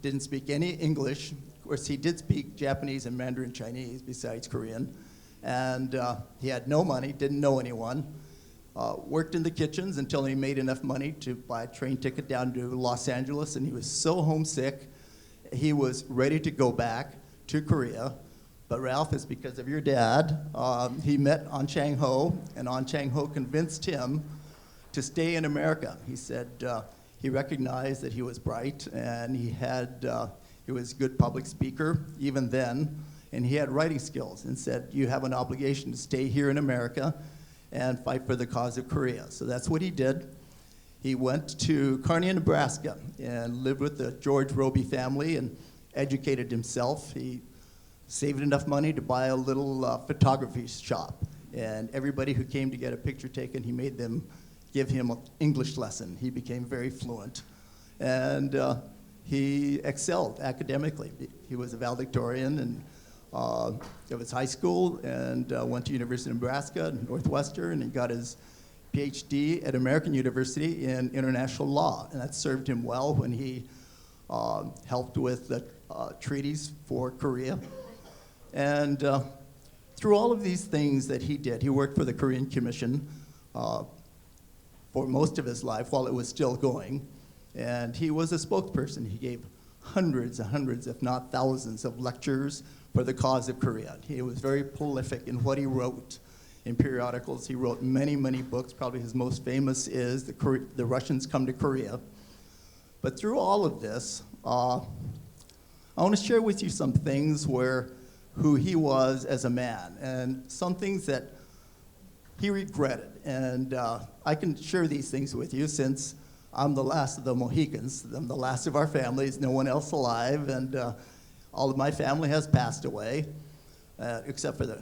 didn't speak any English. Of course, he did speak Japanese and Mandarin Chinese besides Korean. And he had no money, didn't know anyone. Worked in the kitchens until he made enough money to buy a train ticket down to Los Angeles, and he was so homesick, he was ready to go back to Korea. But Ralph, it's because of your dad. He met An Chang-ho, and An Chang-ho convinced him to stay in America. He said he recognized that he was bright, and he was a good public speaker even then, and he had writing skills, and said, you have an obligation to stay here in America and fight for the cause of Korea. So that's what he did. He went to Kearney, Nebraska, and lived with the George Roby family and educated himself. He saved enough money to buy a little photography shop. And everybody who came to get a picture taken, he made them give him an English lesson. He became very fluent. And he excelled academically. He was a valedictorian and of his high school, and went to University of Nebraska, Northwestern, and he got his PhD at American University in international law. And that served him well when he helped with the treaties for Korea. And through all of these things that he did, he worked for the Korean Commission for most of his life while it was still going. And he was a spokesperson. He gave hundreds and hundreds, if not thousands, of lectures for the cause of Korea. He was very prolific in what he wrote in periodicals. He wrote many, many books. Probably his most famous is The Russians Come to Korea. But through all of this, I want to share with you some things who he was as a man, and some things that he regretted. And I can share these things with you since I'm the last of the Mohicans. I'm the last of our families, no one else alive, and all of my family has passed away, except for the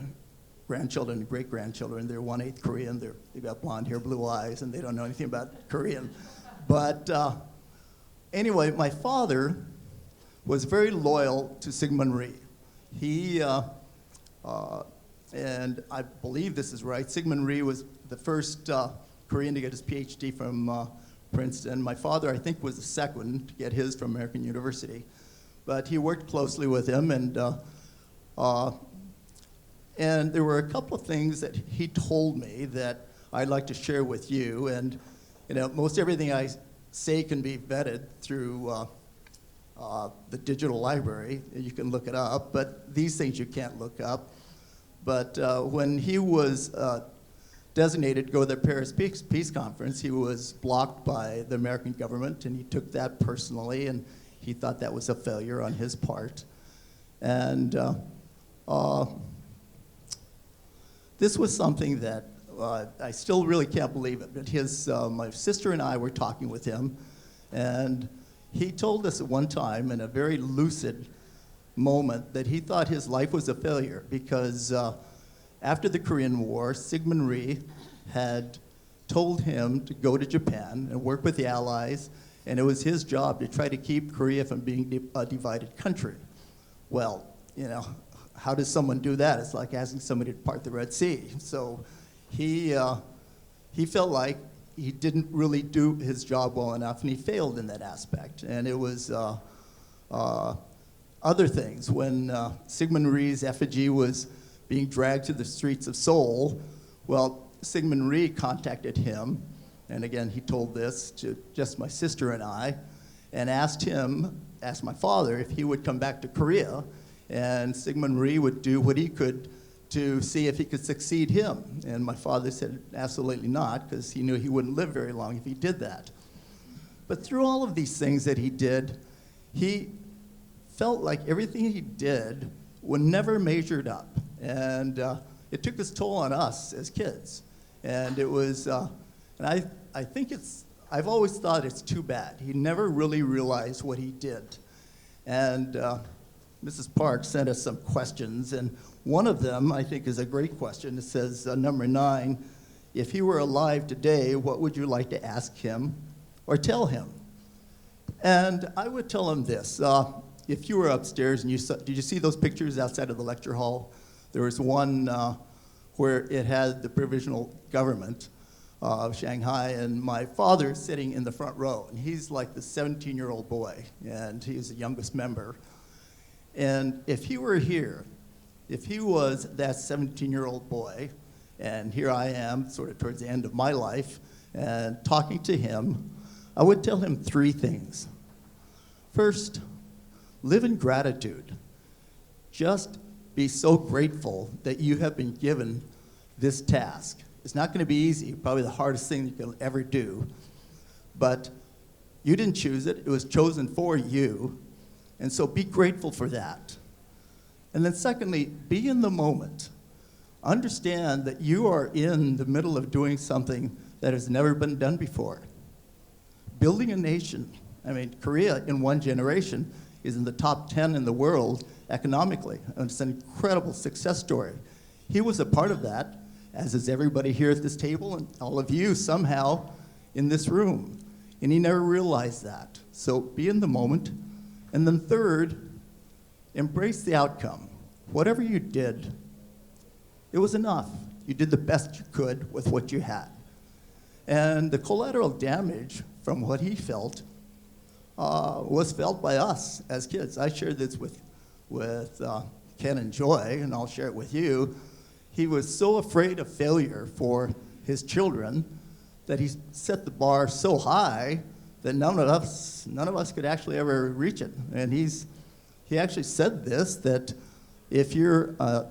grandchildren and great-grandchildren. They're 1/8 Korean. They've got blonde hair, blue eyes, and they don't know anything about Korean. But anyway, my father was very loyal to Syngman Rhee. He, and I believe this is right, Syngman Rhee was the first Korean to get his PhD from Princeton. My father, I think, was the second to get his from American University. But he worked closely with him, and there were a couple of things that he told me that I'd like to share with you. And most everything I say can be vetted through the digital library. You can look it up, but these things you can't look up. But when he was designated to go to the Paris Peace Conference, he was blocked by the American government, and he took that personally, and he thought that was a failure on his part. And this was something that I still really can't believe it, but my sister and I were talking with him, and he told us at one time in a very lucid moment that he thought his life was a failure because after the Korean War, Syngman Rhee had told him to go to Japan and work with the Allies, and it was his job to try to keep Korea from being a divided country. Well, how does someone do that? It's like asking somebody to part the Red Sea. So he felt like he didn't really do his job well enough, and he failed in that aspect. And it was other things. When Syngman Rhee's effigy was being dragged to the streets of Seoul, well, Syngman Rhee contacted him, and again, he told this to just my sister and I, and asked my father if he would come back to Korea, and Syngman Rhee would do what he could to see if he could succeed him. And my father said absolutely not, because he knew he wouldn't live very long if he did that. But through all of these things that he did, he felt like everything he did was never measured up. And it took its toll on us as kids. And it was, and I think I've always thought it's too bad. He never really realized what he did. And Mrs. Park sent us some questions, and one of them I think is a great question. It says, number 9, if he were alive today, what would you like to ask him or tell him? And I would tell him this. If you were upstairs and did you see those pictures outside of the lecture hall? There was one where it had the provisional government of Shanghai, and my father sitting in the front row. And he's like the 17-year-old boy, and he's the youngest member. And if he were here, if he was that 17-year-old boy, and here I am sort of towards the end of my life, and talking to him, I would tell him 3 things. First, live in gratitude. Just be so grateful that you have been given this task. It's not going to be easy, probably the hardest thing you can ever do, but you didn't choose it. It was chosen for you, and so be grateful for that. And then secondly, be in the moment. Understand that you are in the middle of doing something that has never been done before. Building a nation. I mean, Korea in one generation is in the top 10 in the world economically. And it's an incredible success story. He was a part of that, as is everybody here at this table and all of you somehow in this room. And he never realized that. So be in the moment. And then third, embrace the outcome. Whatever you did, it was enough. You did the best you could with what you had. And the collateral damage from what he felt was felt by us as kids. I shared this with Ken and Joy, and I'll share it with you. He was so afraid of failure for his children that he set the bar so high that none of us could actually ever reach it. And he actually said this, that if you're a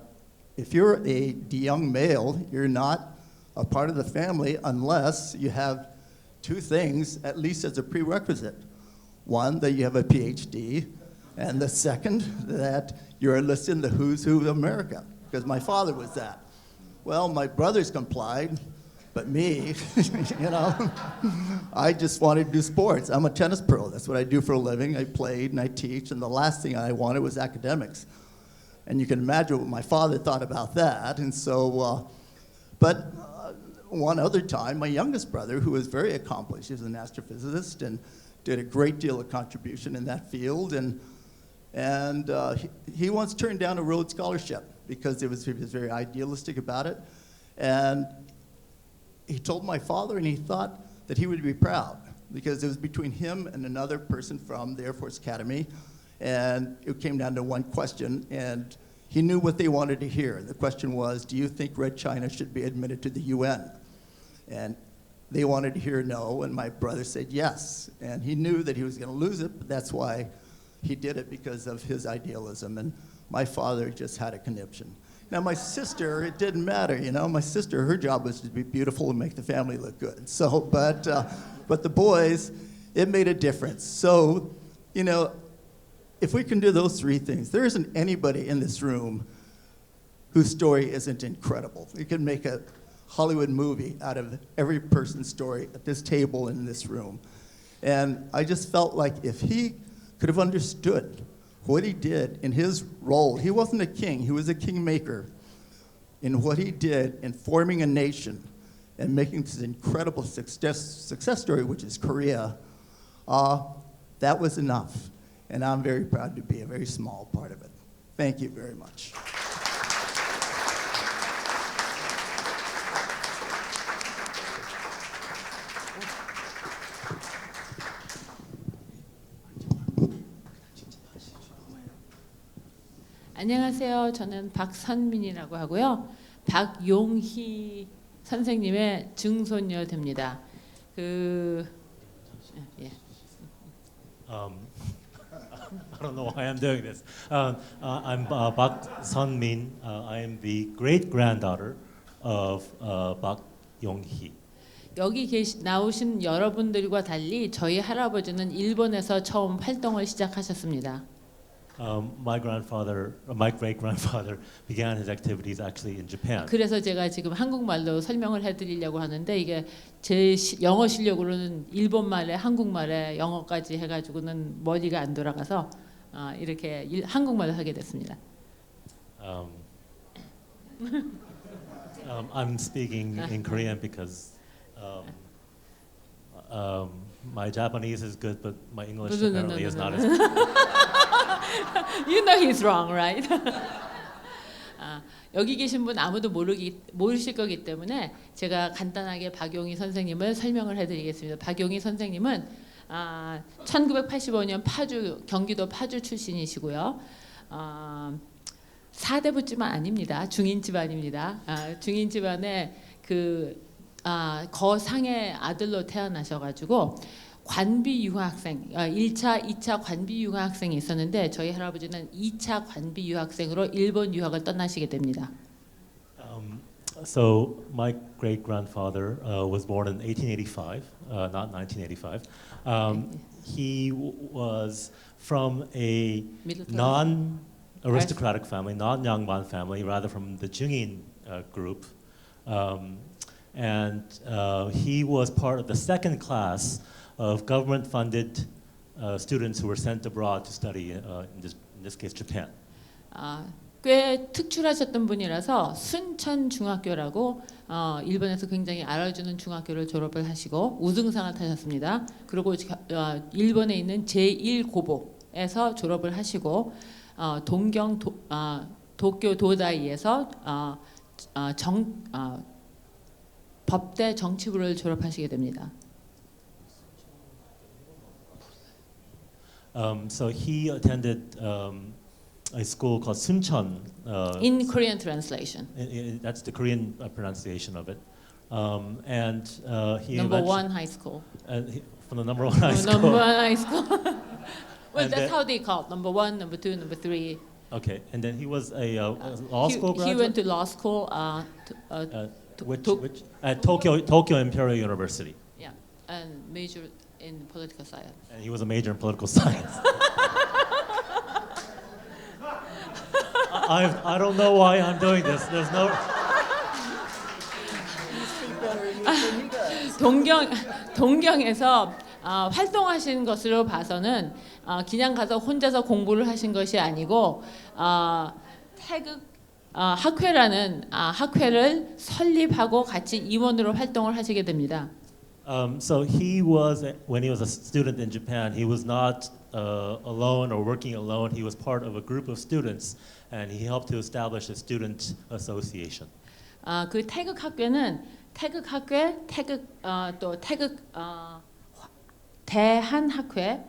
young male, you're not a part of the family unless you have 2 things, at least as a prerequisite. One, that you have a PhD, and the second, that you're listed in the who's who of America, because my father was that. Well, my brothers complied, but me, I just wanted to do sports. I'm a tennis pro. That's what I do for a living. I played and I teach, and the last thing I wanted was academics. And you can imagine what my father thought about that. And so, one other time, my youngest brother, who was very accomplished, he was an astrophysicist and did a great deal of contribution in that field, and he once turned down a Rhodes Scholarship because he was very idealistic about it. And he told my father, and he thought that he would be proud, because it was between him and another person from the Air Force Academy, and it came down to one question, and he knew what they wanted to hear. The question was, do you think Red China should be admitted to the UN? And they wanted to hear no, and my brother said yes. And he knew that he was going to lose it, but that's why he did it, because of his idealism. And my father just had a conniption. Now, my sister, it didn't matter, My sister, her job was to be beautiful and make the family look good. So, but the boys, it made a difference. So, if we can do those 3 things, there isn't anybody in this room whose story isn't incredible. You can make a Hollywood movie out of every person's story at this table and in this room. And I just felt like if he could have understood what he did in his role, he wasn't a king, he was a kingmaker, in what he did in forming a nation and making this incredible success story, which is Korea, that was enough. And I'm very proud to be a very small part of it. Thank you very much. 안녕하세요. 저는 박선민이라고 하고요. 박용희 선생님의 증손녀 됩니다. I don't know why I'm doing this. I'm Park Sun-min. I am the great-granddaughter of Park Yong-hee. 여기 나오신 여러분들과 달리 저희 할아버지는 일본에서 처음 활동을 시작하셨습니다. My great-grandfather began his activities actually in Japan. 그래서 제가 지금 한국말로 설명을 해드리려고 하는데 이게 제 영어 실력으로는 일본말에 한국말에 영어까지 해가지고는 머리가 안 돌아가서 이렇게 한국말을 하게 됐습니다. I'm speaking in Korean because my Japanese is good, but my English apparently is not as good. You know he's wrong, right? 여기 계신 분 아무도 모르실 거기 때문에 제가 간단하게 박용희 선생님을 설명을 해드리겠습니다. 박용희 선생님은 1985년 경기도 파주 출신이시고요. 4대부집안 아닙니다. 중인 집안입니다. 중인 집안의 거상의 아들로 태어나셔가지고 관비 유학생, 1차, 2차 관비 유학생이 있었는데 저희 할아버지는 2차 관비 유학생으로 일본 유학을 떠나시게 됩니다. So my great grandfather was born in 1885, not 1985. He was from a non-aristocratic family, non-Yangban family, rather from the Jungin group, and he was part of the second class of government-funded students who were sent abroad to study, in this case, Japan. 꽤 특출하셨던 분이라서 순천 중학교라고 일본에서 굉장히 알아주는 중학교를 졸업을 하시고 우등상을 타셨습니다. 그리고 일본에 있는 제1고복에서 졸업을 하시고 도쿄 도다이에서 법대 정치부를 졸업하시게 됩니다. So he attended a school called Suncheon. In Korean translation. That's the Korean pronunciation of it. And he number one high school. From the number one high school. Number one high school. Well, and that's how they call it. Number one, number two, number three. Okay, and then he was a law school graduate. He went to law school. Which at Tokyo Imperial University. Yeah, and majored in political science. And he was a major in political science. I don't know why I'm doing this. There's no. 동경에서 활동하신 것으로 봐서는 그냥 가서 혼자서 공부를 하신 것이 아니고 태극 학회라는 학회를 설립하고 같이 임원으로 활동을 하시게 됩니다. So he was, when he was a student in Japan, he was not alone or working alone. He was part of a group of students, and he helped to establish a student association. 그 태극 학회는 태극 학회, 또 태극 대한 학회,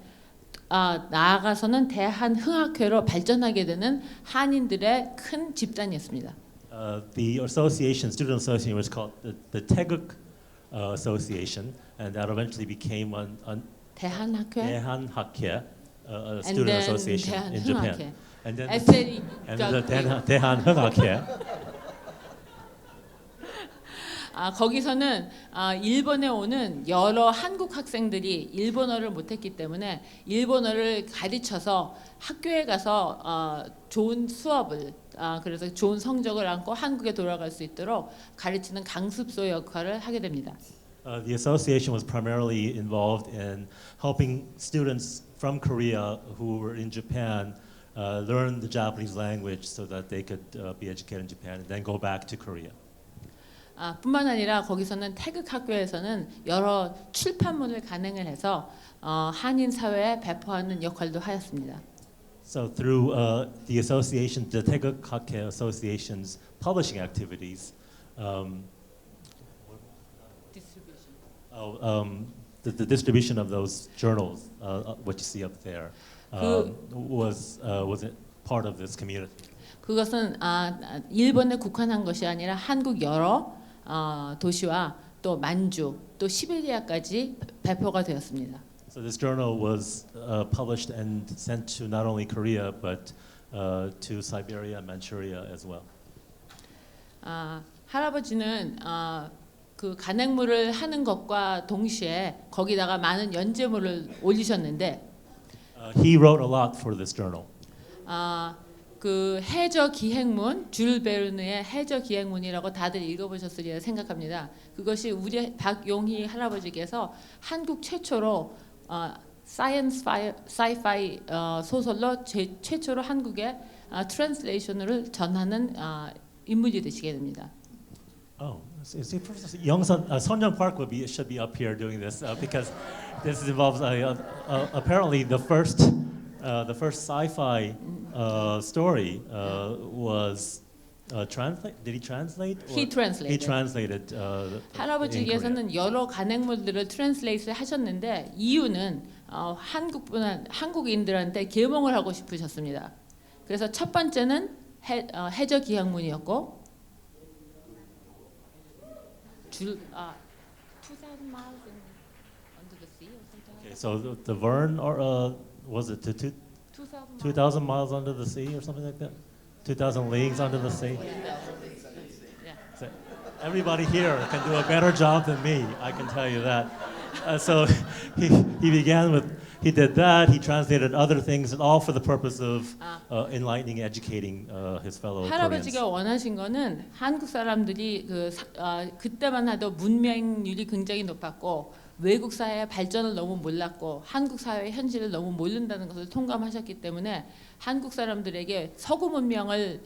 나아가서는 대한 흥학회로 발전하게 되는 한인들의 큰 집단이었습니다. The association, student association, was called the Taeguk Association, and that eventually became 대한학회, a student association in Japan. And then the 대한흥학회. 거기서는 일본에 오는 여러 한국 학생들이 일본어를 못했기 때문에 일본어를 가르쳐서 학교에 가서 좋은 수업을 그래서 좋은 성적을 안고 한국에 돌아갈 수 있도록 가르치는 강습소 역할을 하게 됩니다. The association was primarily involved in helping students from Korea who were in Japan learn the Japanese language so that they could be educated in Japan and then go back to Korea. 뿐만 아니라 거기서는 태극 학교에서는 여러 출판물을 간행을 해서 한인 사회에 배포하는 역할도 하였습니다. So through the association, the Taeguk Hakke Association's publishing activities, the distribution of those journals, what you see up there, was part of this community. 그것은 일본에 국한한 것이 아니라 한국 여러 도시와 또 만주 또 시베리아까지 배포가 되었습니다. So this journal was published and sent to not only Korea but to Siberia, Manchuria as well. 할아버지는 그 간행물을 하는 것과 동시에 거기다가 많은 연재물을 올리셨는데 He wrote a lot for this journal. 그 해저 기행문, 줄 베르느의 해저 기행문이라고 다들 읽어보셨으리라 생각합니다. 그것이 우리 박용희 할아버지께서 한국 최초로 sci-fi 소설로 최초로 한국에 트랜슬레이션을 전하는 인물이 되시게 됩니다. Oh, see, Professor Youngsun, Son Young Park should be up here doing this because this involves apparently the first sci-fi story was translate. Did he translate? He translated. He translated. 할아버지께서는 여러 간행물들을 트랜슬레이트 하셨는데 이유는 한국인들한테 계몽을 하고 싶으셨습니다. 그래서 첫 번째는 해저 기항문이었고. 2,000 miles under the sea or something. Okay, so the Verne, or was it 2,000 miles under the sea or something like that? 2,000 leagues under the sea. Yeah. So everybody here can do a better job than me. I can tell you that. So he did that. He translated other things, and all for the purpose of enlightening, educating his fellow Koreans. 할아버지가 원하신 거는 한국 사람들이 그때만 해도 문명률이 굉장히 높았고 외국 사회의 발전을 너무 몰랐고 한국 사회의 현실을 너무 모른다는 것을 통감하셨기 때문에 한국 사람들에게 서구 문명을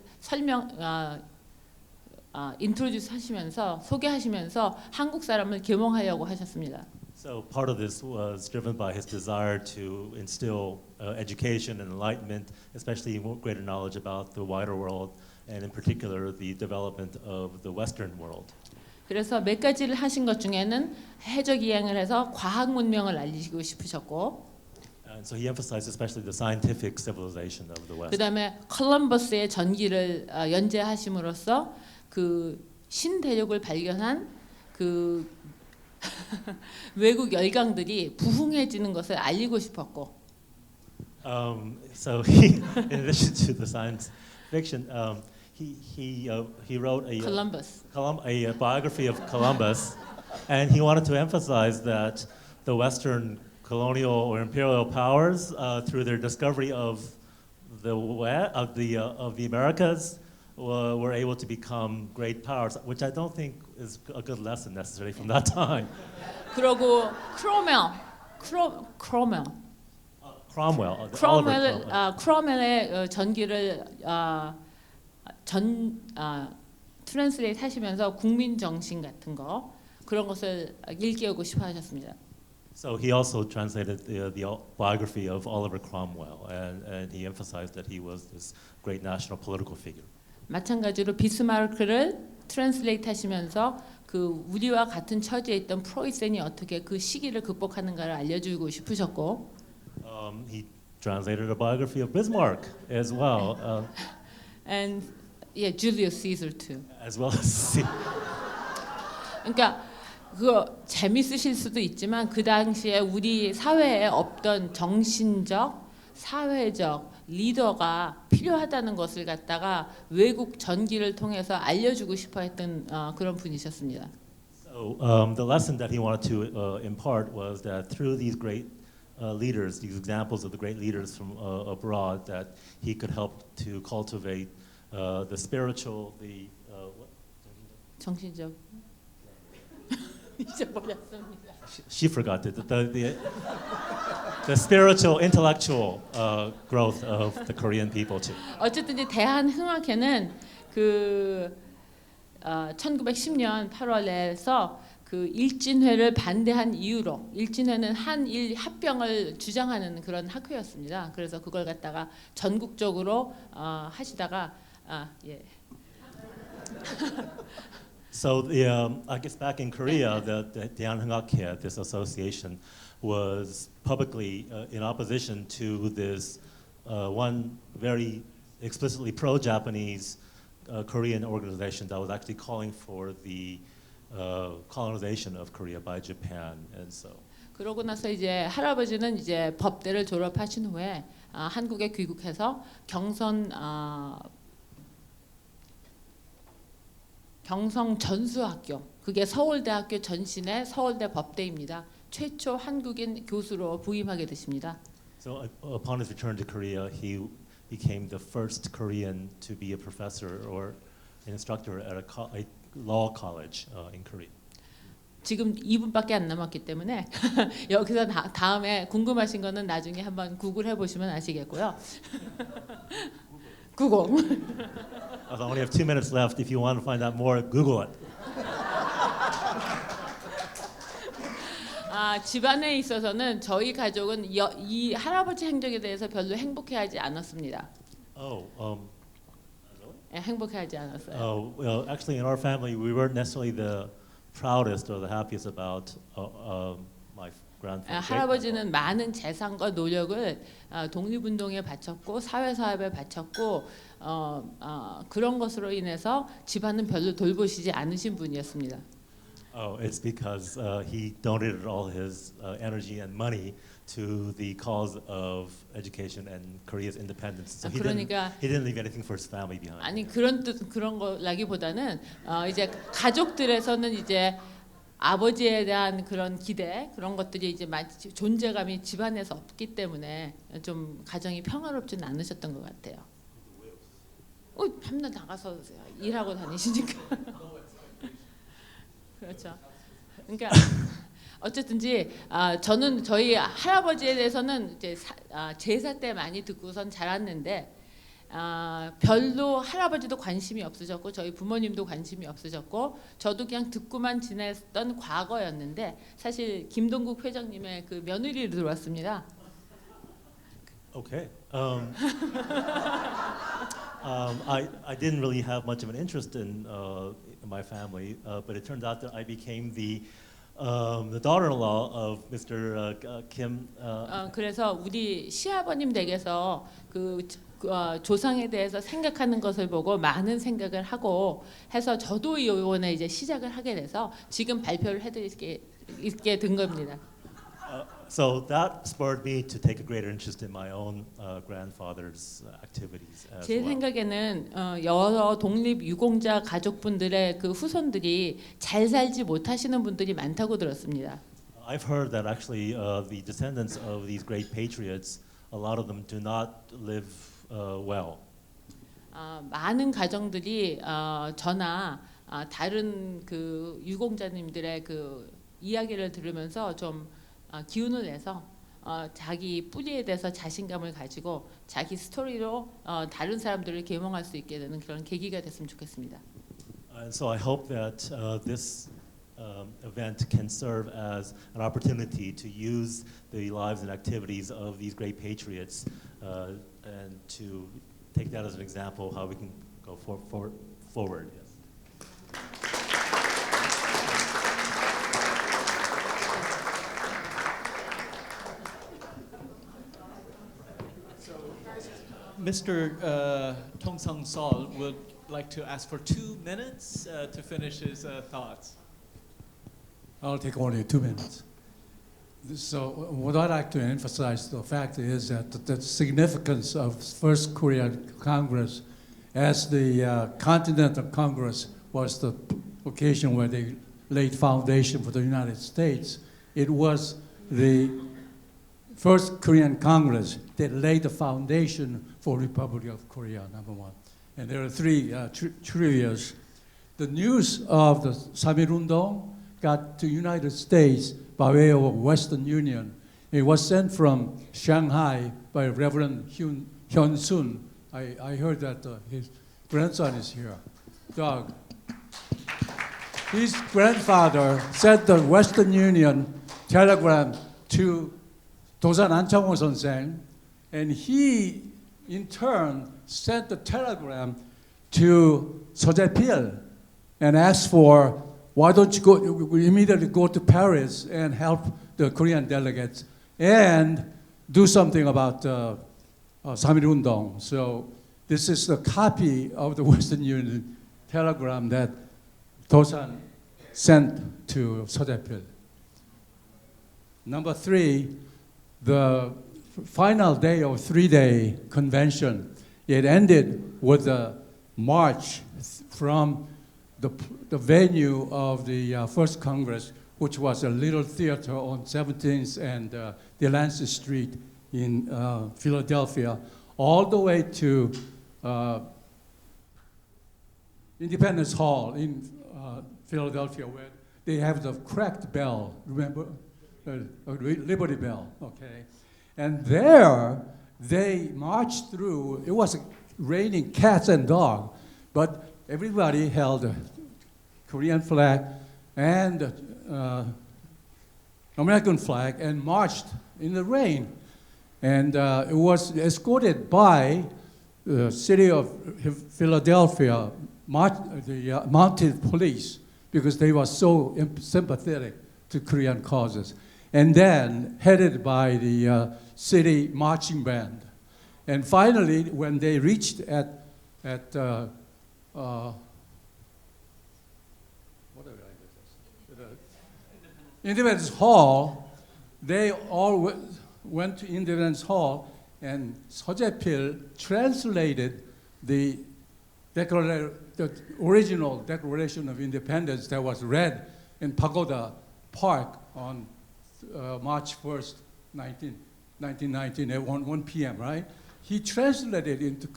인트로듀스 하시면서 소개하시면서 한국 사람을 계몽하려고 하셨습니다. So part of this was driven by his desire to instill education and enlightenment, especially greater knowledge about the wider world, and in particular the development of the Western world. 그래서 몇 가지를 하신 것 중에는 해저 기행을 해서 과학 문명을 알리시고 싶으셨고, And so he emphasized especially the scientific civilization of the West. 그다음에 콜럼버스의 전기를 연재하심으로써 그 신대륙을 발견한 그 외국 열강들이 부흥해지는 것을 알리고 싶었고. So he, in addition to the science fiction, he wrote a biography of Columbus, and he wanted to emphasize that the Western colonial or imperial powers, through their discovery of the Americas, were able to become great powers, which I don't think is a good lesson necessarily from that time. 그리고 크롬웰의 전기를 트랜슬레이트 하시면서 국민 정신 같은 거 그런 것을 일깨우고 싶어 하셨습니다. So he also translated the biography of Oliver Cromwell, and he emphasized that he was this great national political figure. 마찬가지로 비스마르크를 트랜슬레이트 하시면서 그 우리와 같은 처지에 있던 프로이센이 어떻게 그 시기를 극복하는가를 알려주고 싶으셨고. He translated a biography of Bismarck as well. And Julius Caesar too. As well as. 그러니까 그거 재밌으실 수도 있지만 그 당시에 우리 사회에 없던 정신적, 사회적 리더가 필요하다는 것을 갖다가 외국 전기를 통해서 알려주고 싶어했던 그런 분이셨습니다. So the lesson that he wanted to impart was that through these great leaders, these examples of the great leaders from abroad, that he could help to cultivate the spiritual, the 정신적. 잊어버렸습니다. She forgot it. The spiritual, intellectual growth of the Korean people too. 어쨌든 이제 대한흥학회는 그 1910년 8월에서 그 일진회를 반대한 이유로 일진회는 한일 합병을 주장하는 그런 학회였습니다. 그래서 그걸 갖다가 전국적으로 하시다가 예. So I guess back in Korea, the Daehanhungakhae, this association, was publicly in opposition to this one very explicitly pro-Japanese Korean organization that was actually calling for the colonization of Korea by Japan, and so. 그러고 나서 이제 할아버지는 이제 법대를 졸업하신 후에 한국에 귀국해서 경성 전수학교, 그게 서울대학교 전신의 서울대 법대입니다. 최초 한국인 교수로 부임하게 되십니다. So upon his return to Korea, he became the first Korean to be a professor or an instructor at a law college in Korea. 지금 2분밖에 안 남았기 때문에 여기서 다음에 궁금하신 거는 나중에 한번 구글 해보시면 아시겠고요. 구글. I only have 2 minutes left. If you want to find out more, Google it. 집안에 있어서는 저희 가족은 이 할아버지 행적에 대해서 별로 행복해하지 않았습니다. 행복해하지 않았어요. Well, actually, in our family, we weren't necessarily the proudest or the happiest about my grandfather. 할아버지는 많은 재산과 노력을 독립운동에 바쳤고 사회사업에 바쳤고 그런 것으로 인해서 집안은 별로 돌보시지 않으신 분이었습니다. It's because he donated all his energy and money to the cause of education and Korea's independence. So he didn't leave anything for his family behind. 아니 그런 거라기보다는 이제 가족들에서는 이제 아버지에 대한 그런 기대 그런 것들이 이제 존재감이 집안에서 없기 때문에 좀 가정이 평화롭지는 않으셨던 것 같아요. 밤낮 나가서 일하고 다니시니까. 그렇죠. 그러니까 어쨌든지 저는 저희 할아버지에 대해서는 이제 제사 때 많이 듣고선 자랐는데 별로 할아버지도 관심이 없으셨고 저희 부모님도 관심이 없으셨고 저도 그냥 듣고만 지냈던 과거였는데 사실 김동국 회장님의 그 며느리로 들어왔습니다. Okay. I didn't really have much of an interest in my family, but it turned out that I became the daughter-in-law of Mr. Kim. 그래서 우리 시아버님 댁에서 그 조상에 대해서 생각하는 것을 보고 많은 생각을 하고 해서 저도 이번에 이제 시작을 하게 돼서 지금 발표를 해드리게 된 겁니다. So that spurred me to take a greater interest in my own grandfather's activities as 제 well. 생각에는 여러 독립 유공자 가족분들의 그 후손들이 잘 살지 못하시는 분들이 많다고 들었습니다. I've heard that actually the descendants of these great patriots, a lot of them do not live well. 많은 가정들이 저나 다른 그 유공자님들의 그 이야기를 들으면서 좀 기운을 내서 자기 뿌리에 대해서 자신감을 가지고 자기 스토리로 다른 사람들을 계몽할 수 있게 되는 그런 계기가 됐으면 좋겠습니다. And so I hope that this event can serve as an opportunity to use the lives and activities of these great patriots and to take that as an example of how we can go forward. Yes. Mr. Tong Sung Sol would like to ask for 2 minutes to finish his thoughts. I'll take only 2 minutes. So what I'd like to emphasize, the fact is that the significance of First Korean Congress as the Continental Congress was the occasion where they laid foundation for the United States. It was the First Korean Congress that laid the foundation for Republic of Korea, number one. And there are 3 trivias. The news of the 3.1운동 got to United States by way of Western Union. It was sent from Shanghai by Reverend Hyun Sun. I heard that his grandson is here, Doug. His grandfather sent the Western Union telegram to 도산 안창호 선생, and he in turn sent the telegram to 서재필 and asked for, why don't you immediately go to Paris and help the Korean delegates and do something about 3.1운동. So this is the copy of the Western Union telegram that Dosan sent to 서재필. Number 3, the final day of 3-day convention, it ended with a march from the venue of the First Congress, which was a little theater on 17th and Delancey Street in Philadelphia, all the way to Independence Hall in Philadelphia, where they have the cracked bell, remember? Liberty Bell, okay? And there, they marched through. It was raining cats and dogs, but everybody held a Korean flag and American flag and marched in the rain. And it was escorted by the city of Philadelphia, the mounted police, because they were so sympathetic to Korean causes. And then headed by the city marching band. And finally, when they reached at Independence Hall, they all went to Independence Hall, and Sojepil translated the original Declaration of Independence that was read in Pagoda Park on March 1st, 1919 at 1 p.m., right? He translated it into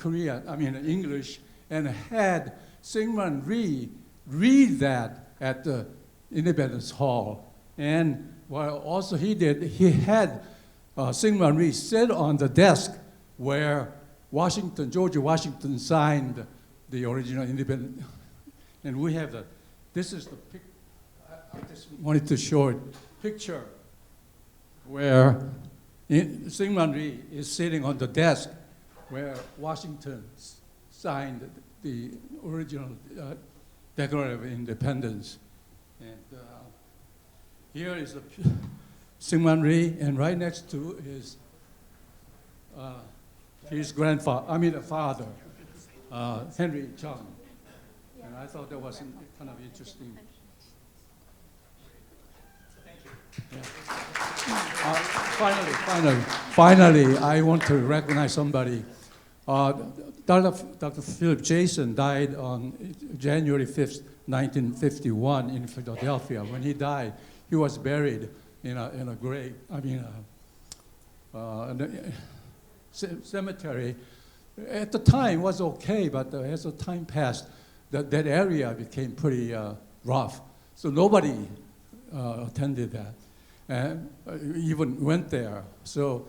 English, and had Syngman Rhee read that at the Independence Hall. And what also he did, he had Syngman Rhee sit on the desk where George Washington signed the original Independence. And we have this is the picture. I just wanted to show a picture where Syngman Rhee is sitting on the desk where Washington signed the original Declaration of Independence. And here is Syngman Rhee, and right next to is his father, Henry Chung. And I thought that was kind of interesting. Yeah. Finally, I want to recognize somebody. Dr. Philip Jason died on January 5th, 1951 in Philadelphia. When he died, he was buried in a grave, cemetery. At the time, it was okay, but as the time passed, that area became pretty rough. So nobody attended that, and even went there. So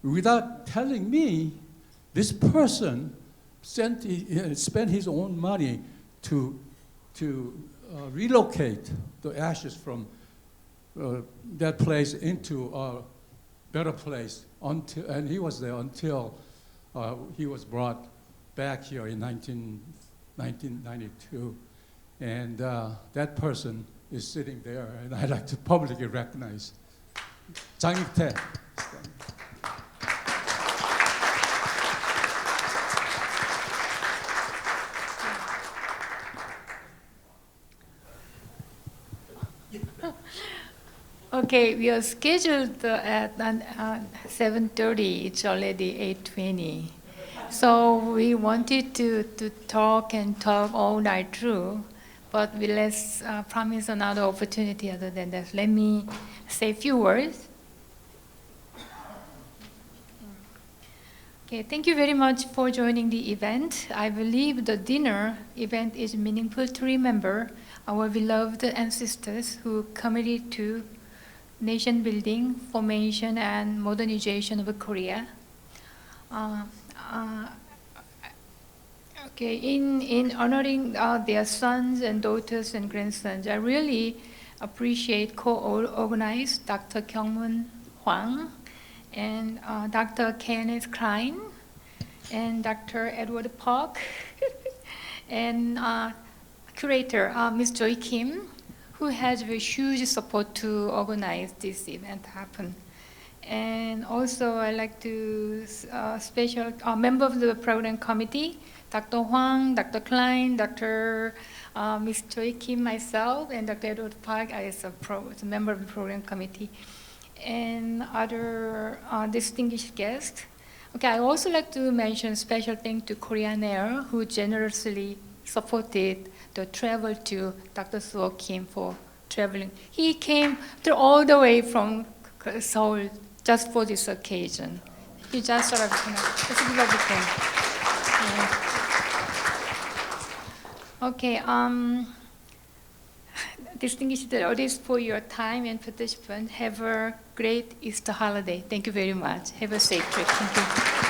without telling me, this person spent his own money to relocate the ashes from that place into a better place, and he was there until he was brought back here in 1992. And that person is sitting there, and I'd like to publicly recognize Jang Ik-tae. Okay, we are scheduled at 7:30. It's already 8:20. So we wanted to talk all night through, but let's promise another opportunity other than that. Let me say a few words. Okay, thank you very much for joining the event. I believe the dinner event is meaningful to remember our beloved ancestors who committed to nation building, formation, and modernization of Korea. Okay, in honoring their sons and daughters and grandsons, I really appreciate co-organized Dr. Kyungmun Hwang and Dr. Kenneth Klein and Dr. Edward Park and curator Ms. Joy Kim, who has a huge support to organize this event happen. And also I'd like to special member of the program committee, Dr. Hwang, Dr. Klein, Dr. Ms. Joy Kim, myself, and Dr. Edward Park as a member of the program committee, and other distinguished guests. Okay, I also like to mention special thanks to Korean Air, who generously supported the travel to Dr. Suo Kim for traveling. He came all the way from Seoul just for this occasion. He just sort of, it's a lovely thing. Yeah. Okay, distinguished audience for your time and participation. Have a great Easter holiday. Thank you very much. Have a safe trip. Thank you.